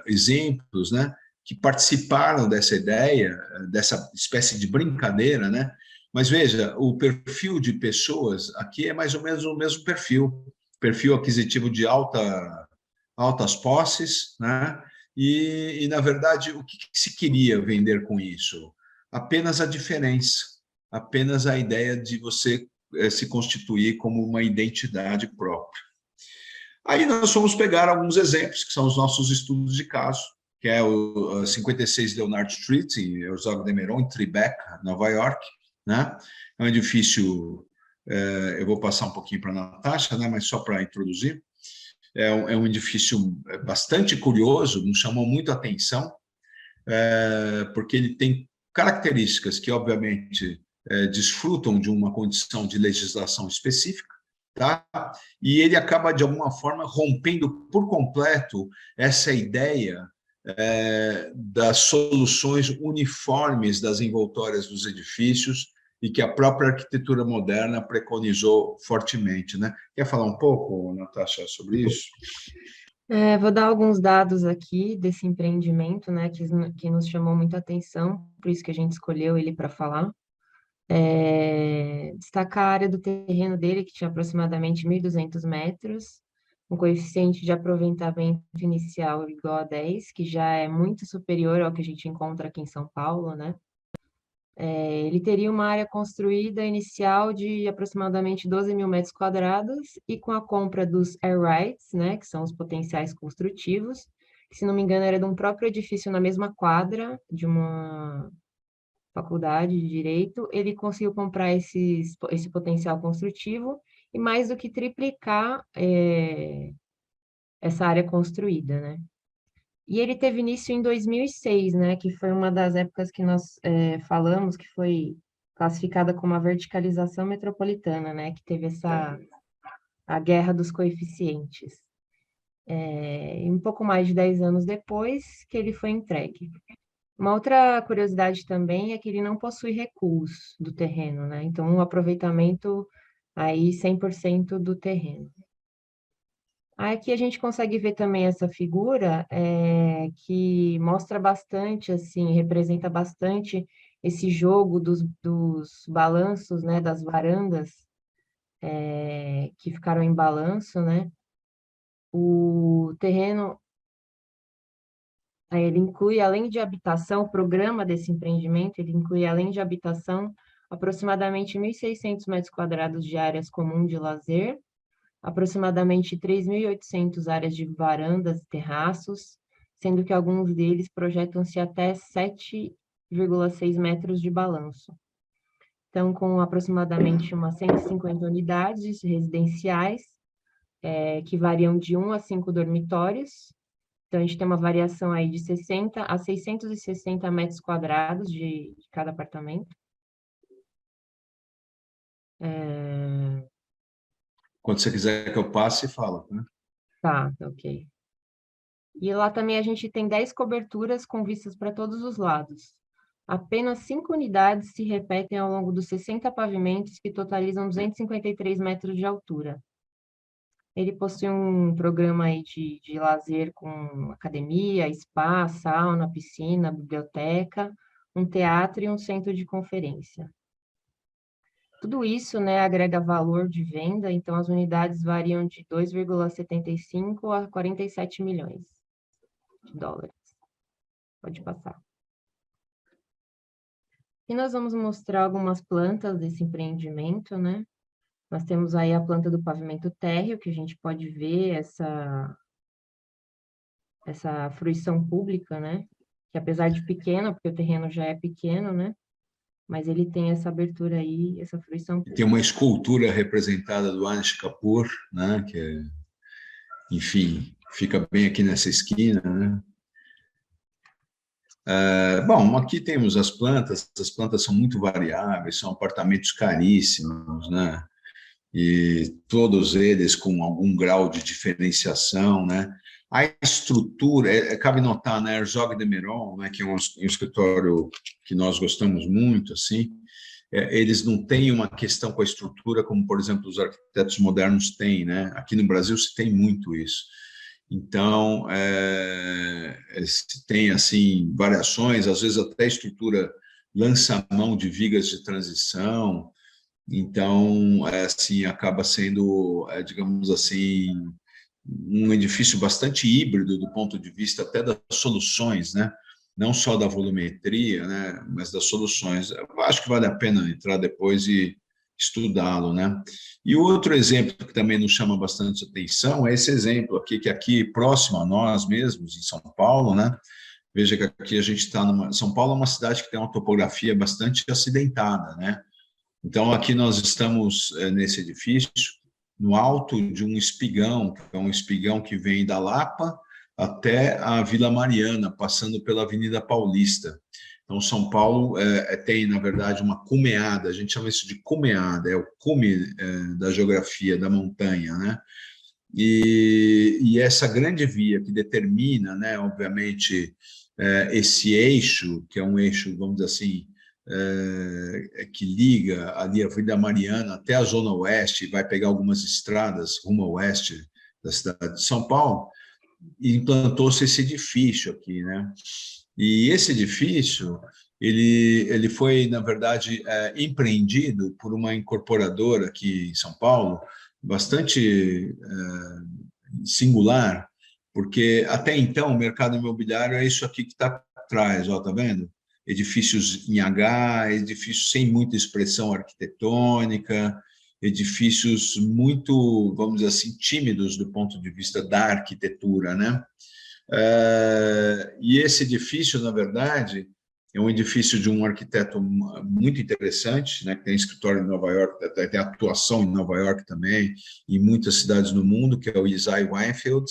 exemplos, né, que participaram dessa ideia, dessa espécie de brincadeira, né? Mas veja, o perfil de pessoas aqui é mais ou menos o mesmo perfil aquisitivo de altas posses, né? E, na verdade, o que se queria vender com isso? Apenas a diferença, apenas a ideia de você se constituir como uma identidade própria. Aí nós fomos pegar alguns exemplos, que são os nossos estudos de caso, que é o 56 Leonard Street, em Herzog de Meuron, em Tribeca, Nova York, né? É um edifício, eu vou passar um pouquinho para a Natasha, né? Mas só para introduzir, é um edifício bastante curioso, nos chamou muito a atenção, porque ele tem características que, obviamente, desfrutam de uma condição de legislação específica, tá? E ele acaba, de alguma forma, rompendo por completo essa ideia das soluções uniformes das envoltórias dos edifícios e que a própria arquitetura moderna preconizou fortemente, né? Quer falar um pouco, Natasha, sobre isso? Vou dar alguns dados aqui desse empreendimento, né, que nos chamou muita atenção, por isso que a gente escolheu ele para falar. Destacar a área do terreno dele, que tinha aproximadamente 1.200 metros, um coeficiente de aproveitamento inicial igual a 10, que já é muito superior ao que a gente encontra aqui em São Paulo, né? Ele teria uma área construída inicial de aproximadamente 12 mil metros quadrados e com a compra dos air rights, né, que são os potenciais construtivos, que, se não me engano, era de um próprio edifício na mesma quadra de uma faculdade de Direito, ele conseguiu comprar esse potencial construtivo e mais do que triplicar essa área construída, né? E ele teve início em 2006, né, que foi uma das épocas que nós falamos, que foi classificada como a verticalização metropolitana, né, que teve a guerra dos coeficientes. E um pouco mais de 10 anos depois que ele foi entregue. Uma outra curiosidade também é que ele não possui recuos do terreno, né, então um aproveitamento aí 100% do terreno. Aqui a gente consegue ver também essa figura que mostra bastante, assim, representa bastante esse jogo dos balanços, né, das varandas que ficaram em balanço, né? O terreno, ele inclui, além de habitação, o programa desse empreendimento, ele inclui, além de habitação, aproximadamente 1.600 metros quadrados de áreas comuns de lazer, aproximadamente 3.800 áreas de varandas e terraços, sendo que alguns deles projetam-se até 7,6 metros de balanço. Então, com aproximadamente umas 150 unidades residenciais, que variam de 1 a 5 dormitórios. Então, a gente tem uma variação aí de 60 a 660 metros quadrados de cada apartamento. Quando você quiser que eu passe, fala, né? Tá, ok. E lá também a gente tem 10 coberturas com vistas para todos os lados. Apenas 5 unidades se repetem ao longo dos 60 pavimentos, que totalizam 253 metros de altura. Ele possui um programa aí de lazer com academia, spa, sauna, piscina, biblioteca, um teatro e um centro de conferência. Tudo isso, né, agrega valor de venda, então as unidades variam de 2,75 a 47 milhões de dólares. Pode passar. E nós vamos mostrar algumas plantas desse empreendimento, né? Nós temos aí a planta do pavimento térreo, que a gente pode ver essa fruição pública, né? Que apesar de pequena, porque o terreno já é pequeno, né? Mas ele tem essa abertura aí, essa fruição pública. Tem uma escultura representada do Anish Kapoor, né? Que, enfim, fica bem aqui nessa esquina, né? Bom, aqui temos as plantas são muito variáveis, são apartamentos caríssimos, né? E todos eles com algum grau de diferenciação, né? A estrutura, cabe notar, né, Herzog de Meuron, né, que é um escritório que nós gostamos muito, assim, eles não têm uma questão com a estrutura como, por exemplo, os arquitetos modernos têm, né? Aqui no Brasil se tem muito isso. Então, se tem, assim, variações, às vezes até a estrutura lança a mão de vigas de transição, então, assim, acaba sendo, digamos assim, um edifício bastante híbrido do ponto de vista até das soluções, né? Não só da volumetria, né? Mas das soluções. Eu acho que vale a pena entrar depois e estudá-lo, né? E outro exemplo que também nos chama bastante atenção é esse exemplo aqui, que aqui próximo a nós mesmos, em São Paulo, né? Veja que aqui a gente está numa... São Paulo é uma cidade que tem uma topografia bastante acidentada, né? Então, aqui nós estamos nesse edifício, no alto de um espigão, que é um espigão que vem da Lapa até a Vila Mariana, passando pela Avenida Paulista. Então, São Paulo tem, na verdade, uma cumeada, a gente chama isso de cumeada, é o cume da geografia da montanha, né? E essa grande via que determina, né, obviamente, esse eixo, que é um eixo, vamos dizer assim, que liga ali a Vila Mariana até a Zona Oeste, vai pegar algumas estradas rumo ao oeste da cidade de São Paulo, e implantou-se esse edifício aqui, né? E esse edifício, ele foi, na verdade, empreendido por uma incorporadora aqui em São Paulo, bastante singular, porque até então o mercado imobiliário é isso aqui que está atrás, ó, tá vendo? Edifícios em H, edifícios sem muita expressão arquitetônica, edifícios muito, vamos dizer assim, tímidos do ponto de vista da arquitetura, né? E esse edifício, na verdade, é um edifício de um arquiteto muito interessante, né, que tem escritório em Nova York, tem atuação em Nova York também, em muitas cidades no mundo, que é o Isaiah Weinfeld.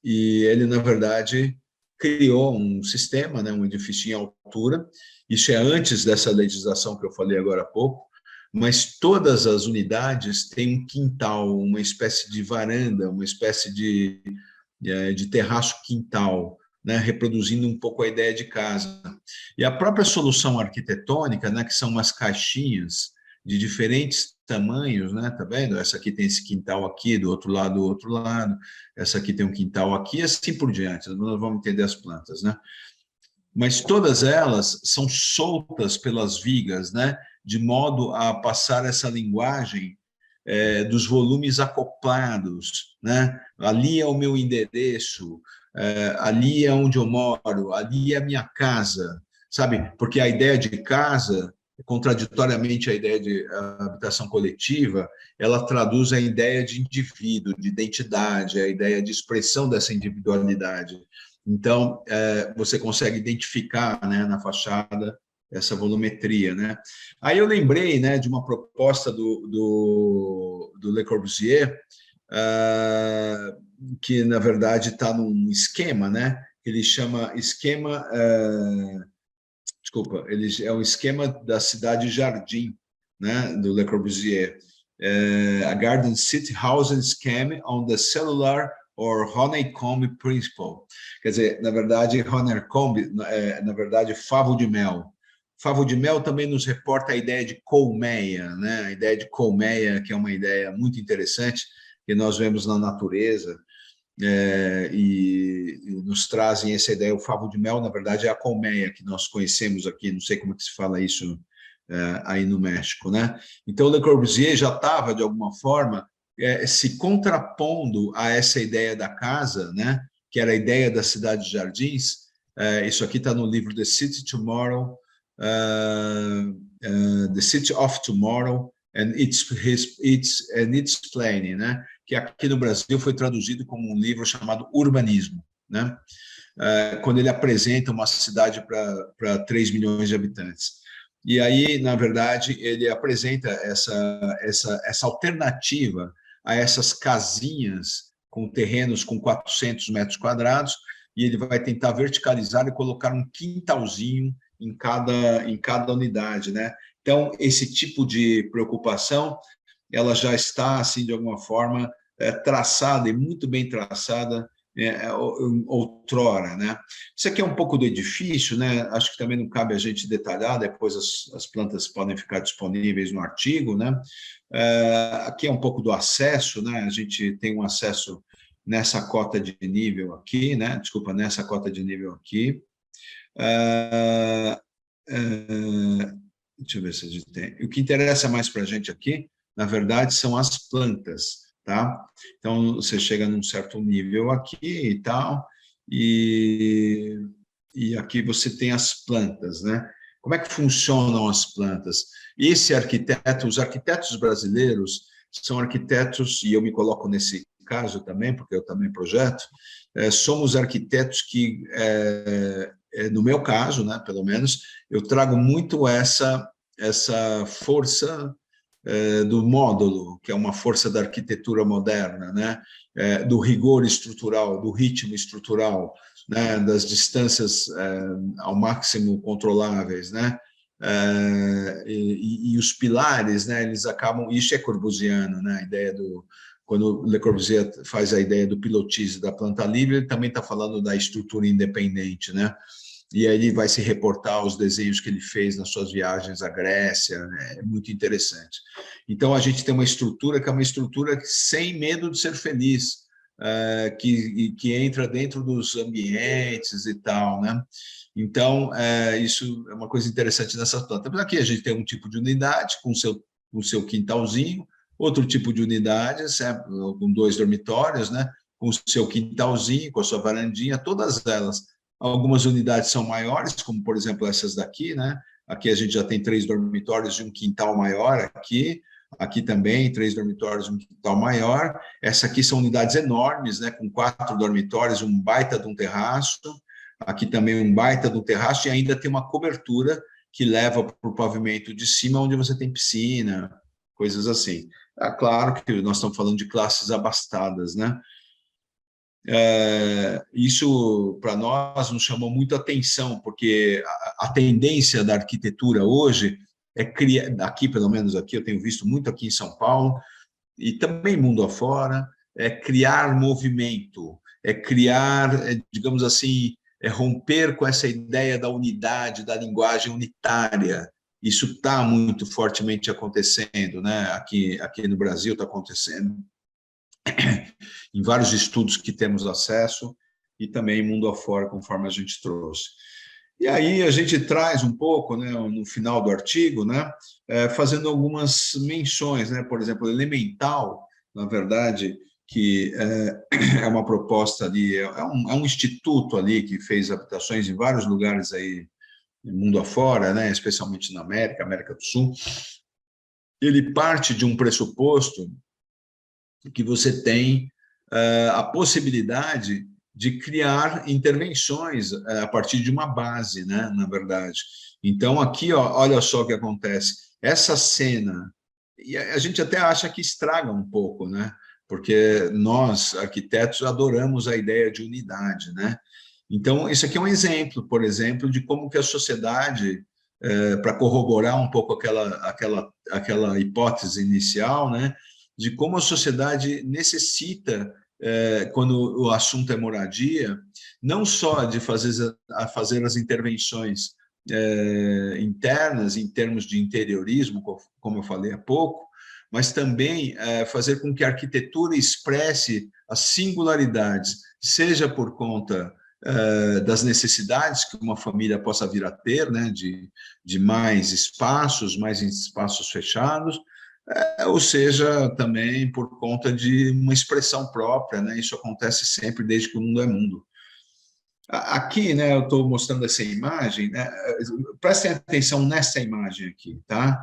E ele, na verdade, criou um sistema, né, um edifício em altura. Isso é antes dessa legislação que eu falei agora há pouco, mas todas as unidades têm um quintal, uma espécie de varanda, uma espécie de terraço quintal, né, reproduzindo um pouco a ideia de casa. E a própria solução arquitetônica, né, que são umas caixinhas de diferentes tamanhos, né, tá vendo? Essa aqui tem esse quintal aqui, do outro lado, essa aqui tem um quintal aqui, e assim por diante. Nós vamos entender as plantas, né? Mas todas elas são soltas pelas vigas, né, de modo a passar essa linguagem dos volumes acoplados, né? Ali é o meu endereço, ali é onde eu moro, ali é a minha casa, sabe? Porque a ideia de casa, contraditoriamente à ideia de habitação coletiva, ela traduz a ideia de indivíduo, de identidade, a ideia de expressão dessa individualidade. Então, você consegue identificar, né, na fachada essa volumetria, né? Aí eu lembrei, né, de uma proposta do Le Corbusier, que na verdade está num esquema, né? Ele chama esquema, ele é um esquema da cidade jardim, né, do Le Corbusier, a Garden City Housing Scheme on the Cellular or Honeycomb Principle. Quer dizer, na verdade, honeycomb, na verdade, favo de mel. Favo de mel também nos reporta a ideia de colmeia, né? A ideia de colmeia, que é uma ideia muito interessante, que nós vemos na natureza, e nos trazem essa ideia. O favo de mel, na verdade, é a colmeia que nós conhecemos aqui, não sei como é que se fala isso aí no México, né? Então, Le Corbusier já estava, de alguma forma, se contrapondo a essa ideia da casa, né? Que era a ideia da cidade de jardins. Isso aqui está no livro The City Tomorrow, The City of Tomorrow and its Planning, né? Que aqui no Brasil foi traduzido como um livro chamado Urbanismo, né? Quando ele apresenta uma cidade para 3 milhões de habitantes. E aí, na verdade, ele apresenta essa alternativa a essas casinhas com terrenos com 400 metros quadrados, e ele vai tentar verticalizar e colocar um quintalzinho em cada unidade, né? Então, esse tipo de preocupação, ela já está, assim, de alguma forma, traçada e muito bem traçada outrora, né? Isso aqui é um pouco do edifício, né? Acho que também não cabe a gente detalhar, depois as plantas podem ficar disponíveis no artigo, né? Aqui é um pouco do acesso, né? A gente tem um acesso nessa cota de nível aqui, né? Desculpa, nessa cota de nível aqui. Deixa eu ver se a gente tem. O que interessa mais para a gente aqui, na verdade, são as plantas, tá? Então, você chega num certo nível aqui e tal, e aqui você tem as plantas, né? Como é que funcionam as plantas? Esse arquiteto, os arquitetos brasileiros são arquitetos, e eu me coloco nesse caso também, porque eu também projeto, somos arquitetos que, no meu caso, né, pelo menos, eu trago muito essa força do módulo, que é uma força da arquitetura moderna, né, do rigor estrutural, do ritmo estrutural, né, das distâncias ao máximo controláveis, né, e os pilares, né, eles acabam, isso é corbusiano, né, a ideia quando Le Corbusier faz a ideia do pilotis da planta livre, ele também está falando da estrutura independente, né? E aí ele vai se reportar aos desenhos que ele fez nas suas viagens à Grécia, né? É muito interessante. Então, a gente tem uma estrutura que é uma estrutura sem medo de ser feliz, que entra dentro dos ambientes e tal, né? Então, isso é uma coisa interessante nessa planta. Mas aqui a gente tem um tipo de unidade com o seu quintalzinho, outro tipo de unidade, com 2 dormitórios, né? Com o seu quintalzinho, com a sua varandinha, todas elas. Algumas unidades são maiores, como, por exemplo, essas daqui, né? Aqui a gente já tem 3 dormitórios e um quintal maior aqui. Aqui também, 3 dormitórios e um quintal maior. Essa aqui são unidades enormes, né? Com 4 dormitórios, um baita de um terraço. Aqui também um baita de um terraço e ainda tem uma cobertura que leva para o pavimento de cima, onde você tem piscina, coisas assim. É claro que nós estamos falando de classes abastadas, né? Isso, para nós, nos chamou muito a atenção, porque a tendência da arquitetura hoje é criar, aqui, pelo menos aqui, eu tenho visto muito aqui em São Paulo, e também mundo afora, é criar movimento, é criar, digamos assim, romper com essa ideia da unidade, da linguagem unitária. Isso está muito fortemente acontecendo, né? Aqui no Brasil está acontecendo, em vários estudos que temos acesso, e também mundo afora, conforme a gente trouxe. E aí a gente traz um pouco, né, no final do artigo, né, fazendo algumas menções, né, por exemplo, Elemental, na verdade, que é uma proposta ali, é um instituto ali que fez habitações em vários lugares aí, mundo afora, né, especialmente na América do Sul. Ele parte de um pressuposto que você tem a possibilidade de criar intervenções a partir de uma base, né, na verdade. Então, aqui, ó, olha só o que acontece. Essa cena, e a gente até acha que estraga um pouco, né? Porque nós, arquitetos, adoramos a ideia de unidade, né? Então, isso aqui é um exemplo, por exemplo, de como que a sociedade, para corroborar um pouco aquela hipótese inicial, né? De como a sociedade necessita, quando o assunto é moradia, não só de fazer as intervenções internas, em termos de interiorismo, como eu falei há pouco, mas também fazer com que a arquitetura expresse as singularidades, seja por conta das necessidades que uma família possa vir a ter, né, de mais espaços fechados, ou seja, também por conta de uma expressão própria, né? Isso acontece sempre desde que o mundo é mundo. Aqui, né, eu estou mostrando essa imagem, né? Prestem atenção nessa imagem aqui, tá?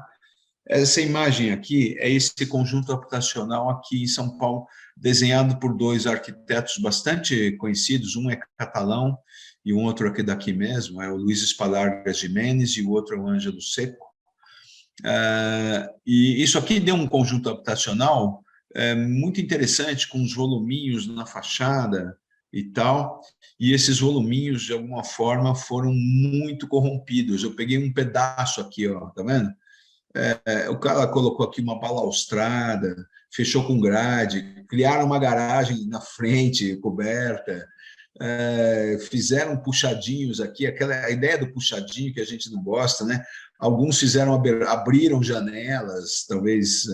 Essa imagem aqui é esse conjunto habitacional aqui em São Paulo, desenhado por 2 arquitetos bastante conhecidos, um é catalão e um outro aqui daqui mesmo, é o Luiz Espadargas Giménez e o outro é o Ângelo Seco. E isso aqui deu um conjunto habitacional muito interessante, com os voluminhos na fachada e tal, e esses voluminhos, de alguma forma, foram muito corrompidos. Eu peguei um pedaço aqui, ó, tá vendo? O cara colocou aqui uma balaustrada, fechou com grade, criaram uma garagem na frente, coberta, fizeram puxadinhos aqui, a ideia do puxadinho que a gente não gosta, né? Alguns fizeram, abriram janelas, talvez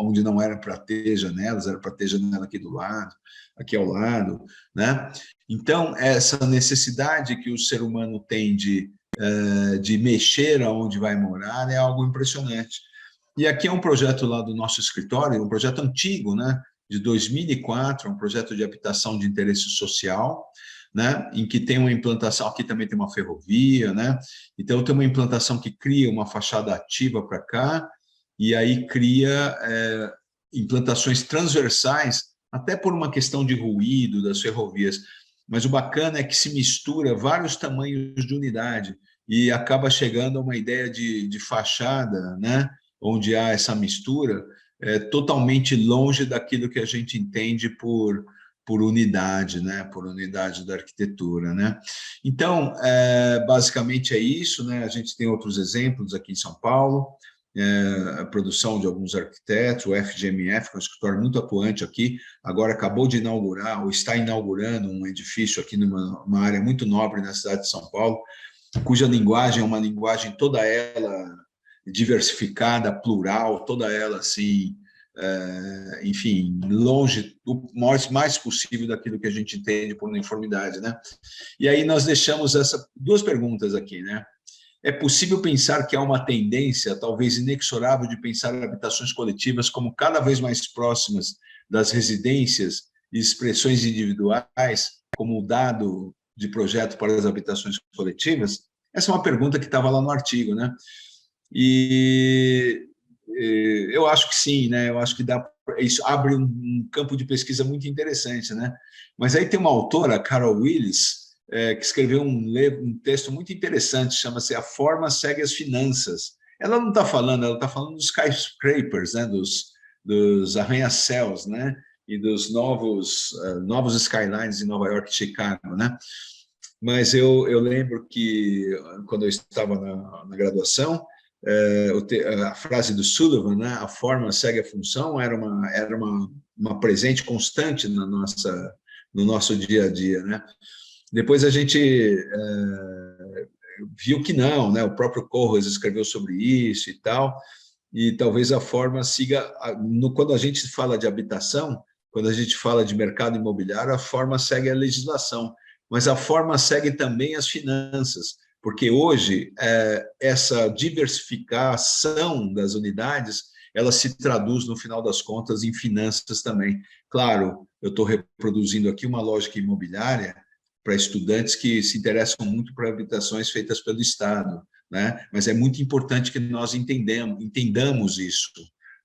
onde não era para ter janelas, era para ter janela aqui do lado, aqui ao lado, né? Então, essa necessidade que o ser humano tem de mexer aonde vai morar é algo impressionante. E aqui é um projeto lá do nosso escritório, um projeto antigo, né, de 2004, um projeto de habitação de interesse social, né, em que tem uma implantação, aqui também tem uma ferrovia, né, então tem uma implantação que cria uma fachada ativa para cá, e aí cria implantações transversais, até por uma questão de ruído das ferrovias, mas o bacana é que se mistura vários tamanhos de unidade, e acaba chegando a uma ideia de fachada, né, onde há essa mistura, totalmente longe daquilo que a gente entende por unidade, né, por unidade da arquitetura, né. Então, basicamente é isso, né, a gente tem outros exemplos aqui em São Paulo, a produção de alguns arquitetos, o FGMF, que é um escritório muito atuante aqui, agora acabou de inaugurar, ou está inaugurando um edifício aqui numa área muito nobre na cidade de São Paulo, cuja linguagem é uma linguagem toda ela diversificada, plural, toda ela assim, enfim, longe, o mais possível daquilo que a gente entende por uniformidade, né? E aí nós deixamos duas perguntas aqui, né? É possível pensar que há uma tendência, talvez inexorável, de pensar habitações coletivas como cada vez mais próximas das residências e expressões individuais, como o dado de projeto para as habitações coletivas? Essa é uma pergunta que estava lá no artigo, né? E eu acho que sim, né? Eu acho que isso abre um campo de pesquisa muito interessante, né? Mas aí tem uma autora, Carol Willis, que escreveu um texto muito interessante, chama-se A Forma Segue as Finanças. Ela não está falando, ela está falando dos skyscrapers, né? dos arranha-céus, né? E dos novos skylines em Nova York e Chicago, né? Mas eu lembro que, quando eu estava na graduação, a frase do Sullivan, né, a forma segue a função, era uma presente constante no nosso dia a dia, né? Depois a gente viu que não, né? O próprio Corres escreveu sobre isso e tal, e talvez a forma siga... Quando a gente fala de habitação, quando a gente fala de mercado imobiliário, a forma segue a legislação, mas a forma segue também as finanças, porque hoje essa diversificação das unidades, ela se traduz, no final das contas, em finanças também. Claro, eu estou reproduzindo aqui uma lógica imobiliária para estudantes que se interessam muito por habitações feitas pelo Estado, né? Mas é muito importante que nós entendamos isso,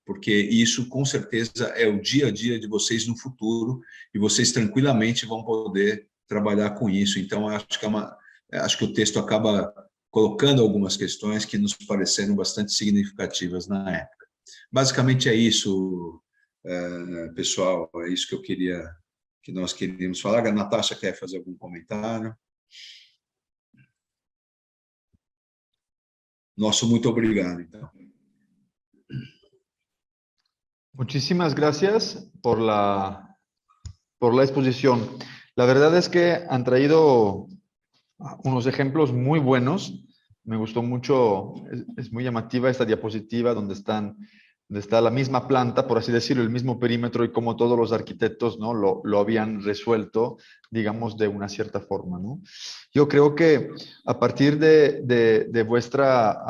porque isso, com certeza, é o dia a dia de vocês no futuro, e vocês tranquilamente vão poder trabalhar com isso. Então, acho que o texto acaba colocando algumas questões que nos pareceram bastante significativas na época. Basicamente é isso, pessoal, é isso que nós queríamos falar. A Natasha quer fazer algum comentário? Nosso muito obrigado, então. Muchísimas gracias por la exposición. La verdad es que han traído unos ejemplos muy buenos. Me gustó mucho, es muy llamativa esta diapositiva donde está la misma planta, por así decirlo, el mismo perímetro, y como todos los arquitectos, ¿no? lo habían resuelto, digamos, de una cierta forma, ¿no? Yo creo que a partir de vuestra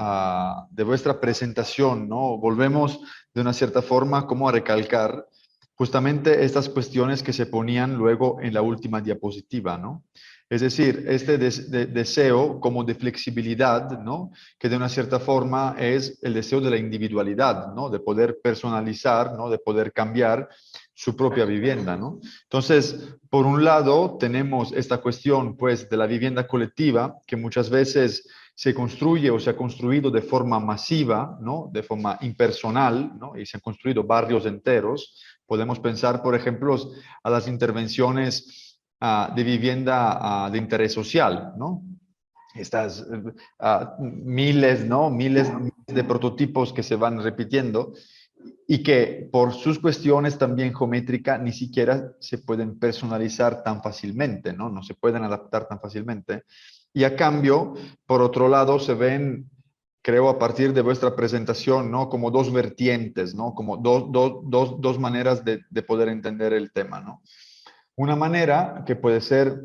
presentación, ¿no? Volvemos de una cierta forma como a recalcar justamente estas cuestiones que se ponían luego en la última diapositiva, ¿no? Es decir, este deseo como de flexibilidad, ¿no? Que de una cierta forma es el deseo de la individualidad, ¿no? De poder personalizar, ¿no? De poder cambiar su propia vivienda, ¿no? Entonces, por un lado, tenemos esta cuestión, pues, de la vivienda colectiva, que muchas veces se construye o se ha construido de forma masiva, ¿no? De forma impersonal, ¿no? Y se han construido barrios enteros. Podemos pensar, por ejemplo, a las intervenciones de vivienda de interés social, ¿no? estas miles, ¿no? Miles de prototipos que se van repitiendo y que por sus cuestiones también geométricas ni siquiera se pueden personalizar tan fácilmente, ¿no? No se pueden adaptar tan fácilmente. Y a cambio, por otro lado, se ven, creo, a partir de vuestra presentación, ¿no? Como dos vertientes, ¿no? Como dos maneras de poder entender el tema, ¿no? Una manera que puede ser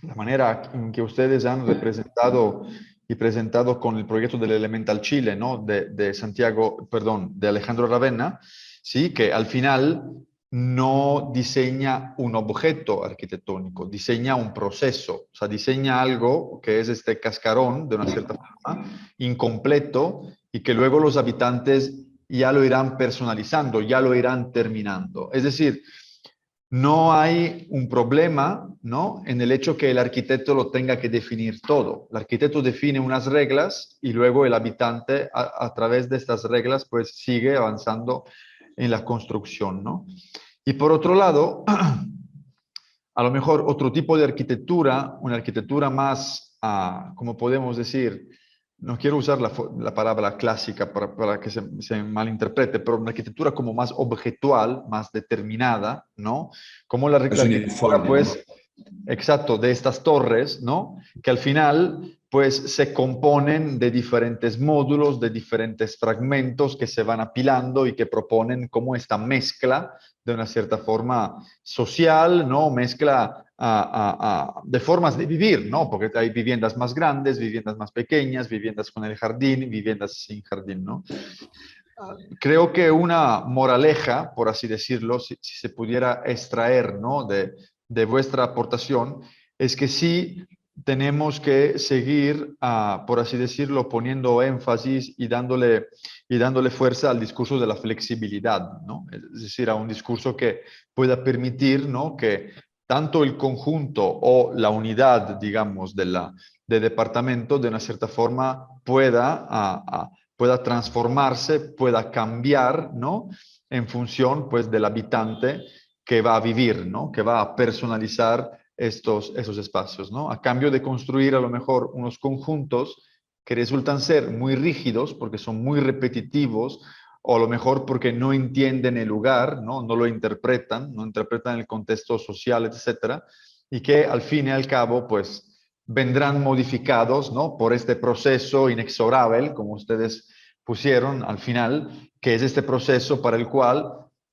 la manera en que ustedes han representado y presentado con el proyecto del Elemental Chile, ¿no? De Santiago, perdón, de Alejandro Ravenna, ¿sí? Que al final no diseña un objeto arquitectónico, diseña un proceso, o sea, diseña algo que es este cascarón, de una cierta forma, incompleto, y que luego los habitantes ya lo irán personalizando, ya lo irán terminando. Es decir, no hay un problema, ¿no? En el hecho que el arquitecto lo tenga que definir todo. El arquitecto define unas reglas y luego el habitante a través de estas reglas pues sigue avanzando en la construcción, ¿no? Y por otro lado, a lo mejor otro tipo de arquitectura, una arquitectura más, como podemos decir, no quiero usar la palabra clásica para que se malinterprete, pero una arquitectura como más objetual, más determinada, ¿no? Como la Es arquitectura, uniforme, pues, exacto, de estas torres, ¿no? Que al final, pues, se componen de diferentes módulos, de diferentes fragmentos que se van apilando y que proponen como esta mezcla de una cierta forma social, ¿no? Mezcla de formas de vivir, ¿no? Porque hay viviendas más grandes, viviendas más pequeñas, viviendas con el jardín, viviendas sin jardín, ¿no? Creo que una moraleja, por así decirlo, si se pudiera extraer, ¿no? de vuestra aportación, es que sí tenemos que seguir, por así decirlo, poniendo énfasis y dándole fuerza al discurso de la flexibilidad, ¿no? Es decir, a un discurso que pueda permitir, ¿no? Que tanto el conjunto o la unidad, digamos, de departamento, de una cierta forma, pueda transformarse, pueda cambiar, ¿no? En función, pues, del habitante que va a vivir, ¿no? Que va a personalizar esos espacios, ¿no? A cambio de construir a lo mejor unos conjuntos que resultan ser muy rígidos porque son muy repetitivos o a lo mejor porque no entienden el lugar, ¿no? No lo interpretan, no interpretan el contexto social, etcétera, y que al fin y al cabo, pues, vendrán modificados, ¿no? Por este proceso inexorable, como ustedes pusieron al final, que es este proceso para el cual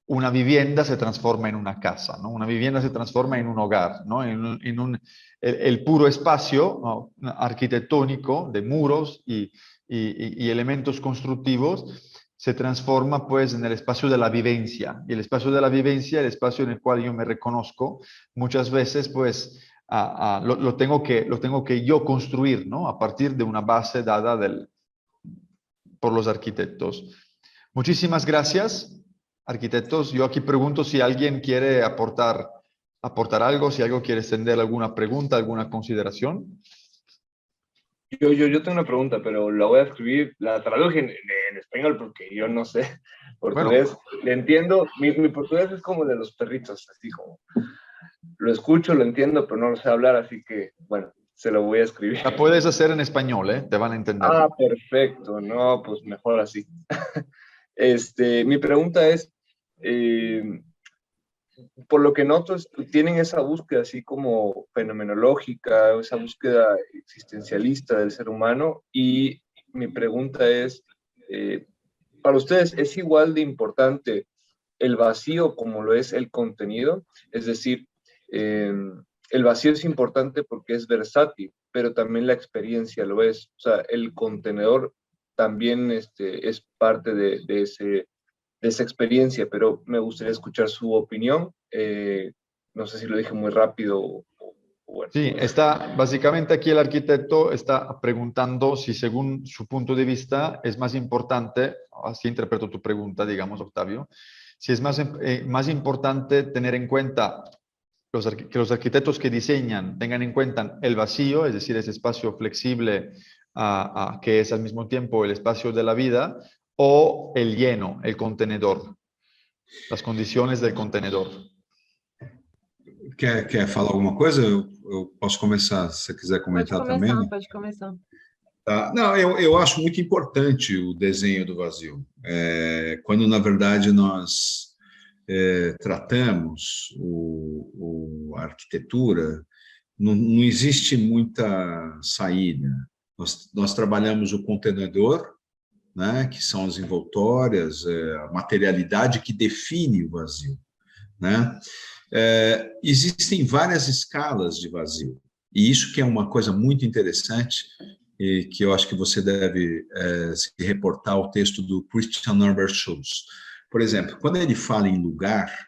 una vivienda se transforma en una casa, ¿no? Una vivienda se transforma en un hogar, ¿no? El puro espacio, ¿no? Arquitectónico de muros y elementos constructivos se transforma pues en el espacio de la vivencia. Y el espacio de la vivencia, el espacio en el cual yo me reconozco, muchas veces pues lo tengo que yo construir, ¿no? A partir de una base dada por los arquitectos. Muchísimas gracias, arquitectos. Yo aquí pregunto si alguien quiere aportar algo, si algo quiere extender alguna pregunta, alguna consideración. Yo tengo una pregunta, pero la voy a escribir, la traduje en español porque yo no sé portugués. Bueno. Le entiendo, mi portugués es como de los perritos, así como lo escucho, lo entiendo, pero no lo sé hablar, así que, bueno, se lo voy a escribir. La puedes hacer en español, ¿eh? Te van a entender. Ah, perfecto, no, pues mejor así. Mi pregunta es, por lo que noto, tienen esa búsqueda así como fenomenológica, esa búsqueda existencialista del ser humano, y mi pregunta es, ¿para ustedes es igual de importante el vacío como lo es el contenido? Es decir, el vacío es importante porque es versátil, pero también la experiencia lo es. O sea, el contenedor también es parte de esa experiencia, pero me gustaría escuchar su opinión. No sé si lo dije muy rápido bueno. Sí, básicamente aquí el arquitecto está preguntando si según su punto de vista es más importante, así interpreto tu pregunta, digamos, Octavio, si es más importante tener en cuenta que los arquitectos que diseñan tengan en cuenta el vacío, es decir, ese espacio flexible que es al mismo tiempo el espacio de la vida, o el lleno, el contenedor, las condiciones del contenedor. Quer falar alguma coisa? Eu posso começar, se você quiser comentar também. Pode começar. Tá. Não, eu acho muito importante o desenho do vazio. Quando, na verdade, nós tratamos a arquitetura, não existe muita saída. Nós trabalhamos o contenedor, né, que são as envoltórias, a materialidade que define o vazio, né? Existem várias escalas de vazio, e isso que é uma coisa muito interessante, e que eu acho que você deve se reportar ao texto do Christian Norbert Schulz. Por exemplo, quando ele fala em lugar,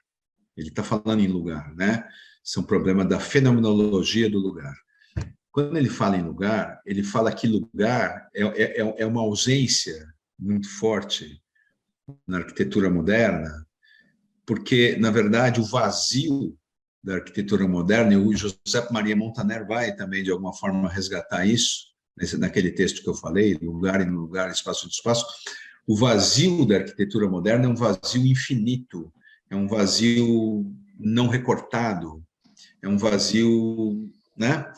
ele está falando em lugar, né? Isso é um problema da fenomenologia do lugar. Quando ele fala em lugar, ele fala que lugar é uma ausência muito forte na arquitetura moderna, porque, na verdade, o vazio da arquitetura moderna, e o José Maria Montaner vai também, de alguma forma, resgatar isso, naquele texto que eu falei, lugar em lugar, espaço em espaço, o vazio da arquitetura moderna é um vazio infinito, é um vazio não recortado, é um vazio, né?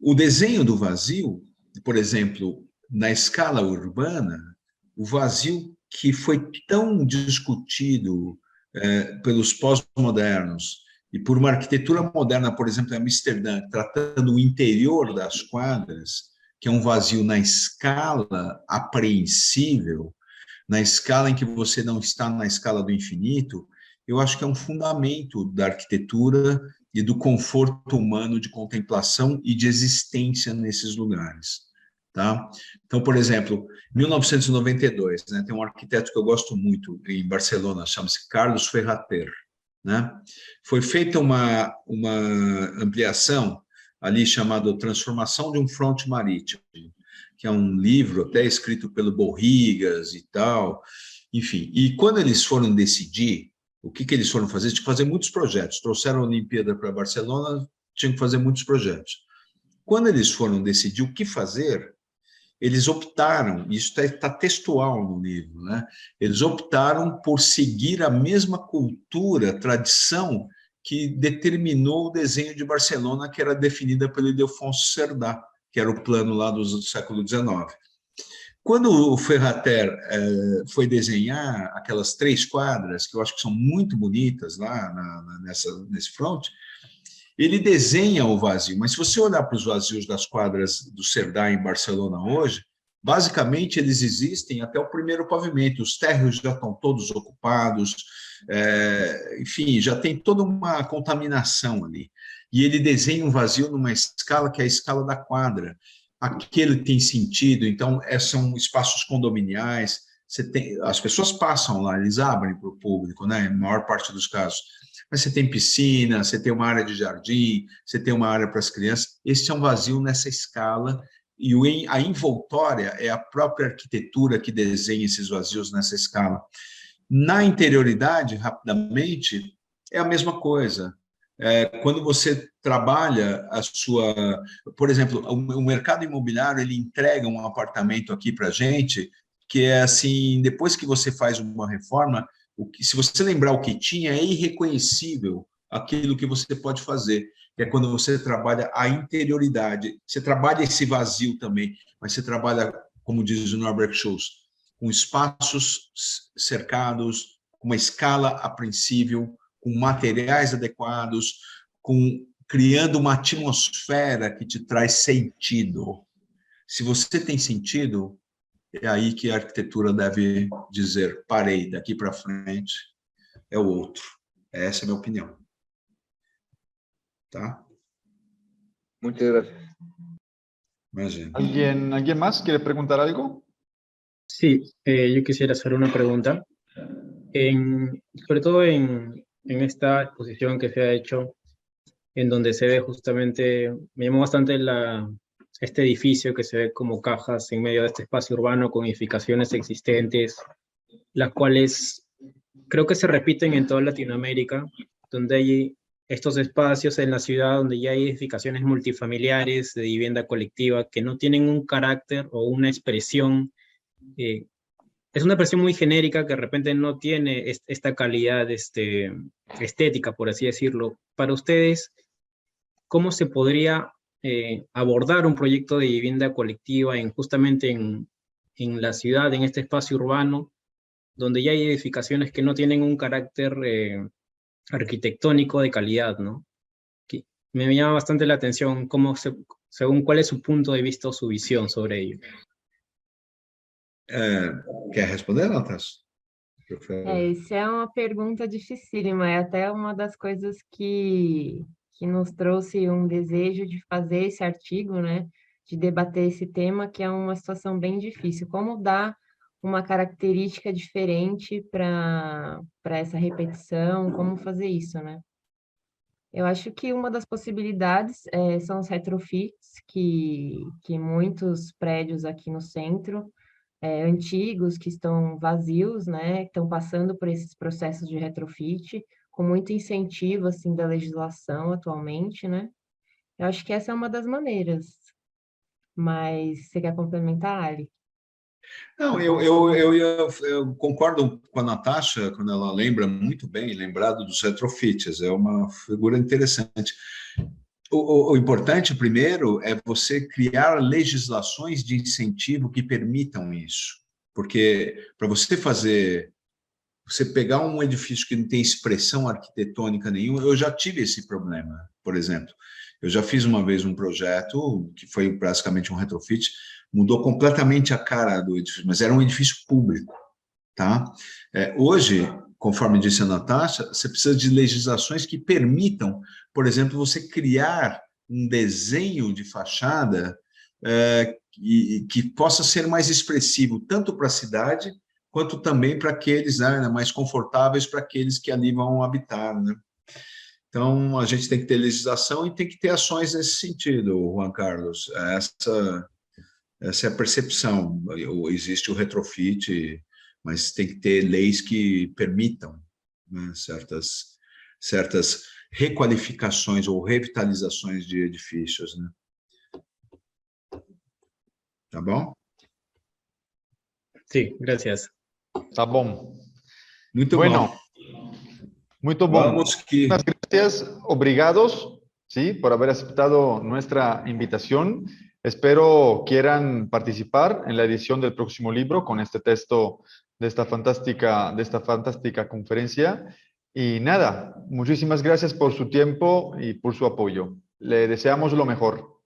O desenho do vazio, por exemplo, na escala urbana, o vazio que foi tão discutido pelos pós-modernos e por uma arquitetura moderna, por exemplo, em Amsterdã, tratando o interior das quadras, que é um vazio na escala apreensível, na escala em que você não está na escala do infinito, eu acho que é um fundamento da arquitetura e do conforto humano de contemplação e de existência nesses lugares. Tá? Então, por exemplo, 1992, né, tem um arquiteto que eu gosto muito em Barcelona, chama-se Carlos Ferrater. Né? Foi feita uma ampliação ali chamada Transformação de um Fronte Marítimo, que é um livro até escrito pelo Borrigas e tal, enfim. E quando eles foram decidir o que eles foram fazer, tinham que fazer muitos projetos. Trouxeram a Olimpíada para Barcelona, tinham que fazer muitos projetos. Quando eles foram decidir o que fazer, eles optaram, isso está textual no livro, né? Eles optaram por seguir a mesma cultura, tradição que determinou o desenho de Barcelona, que era definida pelo Ildefonso Cerdá, que era o plano lá do século XIX. Quando o Ferrater foi desenhar aquelas 3 quadras, que eu acho que são muito bonitas lá nesse front, ele desenha o vazio, mas se você olhar para os vazios das quadras do Cerdá em Barcelona hoje, basicamente eles existem até o primeiro pavimento, os térreos já estão todos ocupados, enfim, já tem toda uma contaminação ali. E ele desenha um vazio numa escala que é a escala da quadra. Aquele tem sentido, então são espaços condominiais, as pessoas passam lá, eles abrem para o público, né, na maior parte dos casos. Mas você tem piscina, você tem uma área de jardim, você tem uma área para as crianças. Esse é um vazio nessa escala, e a envoltória é a própria arquitetura que desenha esses vazios nessa escala. Na interioridade, rapidamente, é a mesma coisa. Quando você trabalha a sua... Por exemplo, o mercado imobiliário, ele entrega um apartamento aqui para a gente, que é assim, depois que você faz uma reforma, se você lembrar o que tinha, é irreconhecível aquilo que você pode fazer, que é quando você trabalha a interioridade, você trabalha esse vazio também, mas você trabalha, como diz o Norbert Schulz, com espaços cercados, com uma escala apreensível, com materiais adequados, criando uma atmosfera que te traz sentido. Se você tem sentido, é aí que a arquitetura deve dizer, parei, daqui para frente é o outro. Essa é a minha opinião. Tá? Muchas gracias. Imagina. ¿Alguien más quiere preguntar algo? Sí, yo quisiera hacer una pregunta. Sobre todo en esta exposición que se ha hecho, en donde se ve justamente, me llamó bastante este edificio que se ve como cajas en medio de este espacio urbano con edificaciones existentes, las cuales creo que se repiten en toda Latinoamérica, donde hay estos espacios en la ciudad donde ya hay edificaciones multifamiliares de vivienda colectiva que no tienen un carácter o una expresión es una expresión muy genérica que de repente no tiene esta calidad estética, por así decirlo. Para ustedes, ¿cómo se podría abordar un proyecto de vivienda colectiva justamente en la ciudad, en este espacio urbano, donde ya hay edificaciones que no tienen un carácter arquitectónico de calidad, ¿no? Me llama bastante la atención según cuál es su punto de vista o su visión sobre ello. Quer responder, Natasha? Isso é uma pergunta dificílima, é até uma das coisas que nos trouxe um desejo de fazer esse artigo, né? De debater esse tema, que é uma situação bem difícil. Como dar uma característica diferente para essa repetição, como fazer isso, né? Eu acho que uma das possibilidades são os retrofits, que muitos prédios aqui no centro antigos que estão vazios, né, estão passando por esses processos de retrofit, com muito incentivo, assim, da legislação atualmente, né? Eu acho que essa é uma das maneiras. Mas você quer complementar, Ali? Não, eu concordo com a Natasha quando ela lembra muito bem, lembrado dos retrofits, é uma figura interessante. O importante, primeiro, é você criar legislações de incentivo que permitam isso. Porque para você pegar um edifício que não tem expressão arquitetônica nenhuma, eu já tive esse problema, por exemplo. Eu já fiz uma vez um projeto que foi basicamente um retrofit, mudou completamente a cara do edifício, mas era um edifício público, tá? Hoje, conforme disse a Natasha, você precisa de legislações que permitam, por exemplo, você criar um desenho de fachada que possa ser mais expressivo, tanto para a cidade, quanto também para aqueles mais confortáveis para aqueles que ali vão habitar, né? Então, a gente tem que ter legislação e tem que ter ações nesse sentido, Juan Carlos. Essa é a percepção. Existe o retrofit, mas tem que ter leis que permitam, né, certas requalificações ou revitalizações de edifícios, né? Tá bom? Sí, gracias. Tá bom. Muito Bueno, bom. muito bom. Vamos que... Muchas gracias, obrigados, ¿sí? Por haber aceptado nuestra invitación. Espero quieran participar en la edición del próximo libro con este texto de esta fantástica conferencia. Y nada, muchísimas gracias por su tiempo y por su apoyo. Le deseamos lo mejor.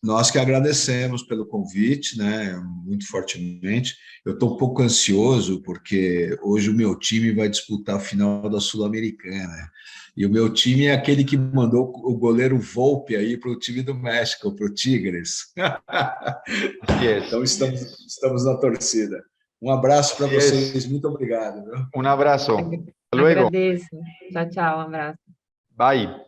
Nós que agradecemos pelo convite, né, muito fortemente. Eu estou um pouco ansioso, porque hoje o meu time vai disputar a final da Sul-Americana. E o meu time é aquele que mandou o goleiro Volpe aí para o time do México, para o Tigres. Yes. Então estamos na torcida. Um abraço para vocês, muito obrigado. Viu? Um abraço. Hasta luego. Agradeço. Tchau, tchau, um abraço. Bye.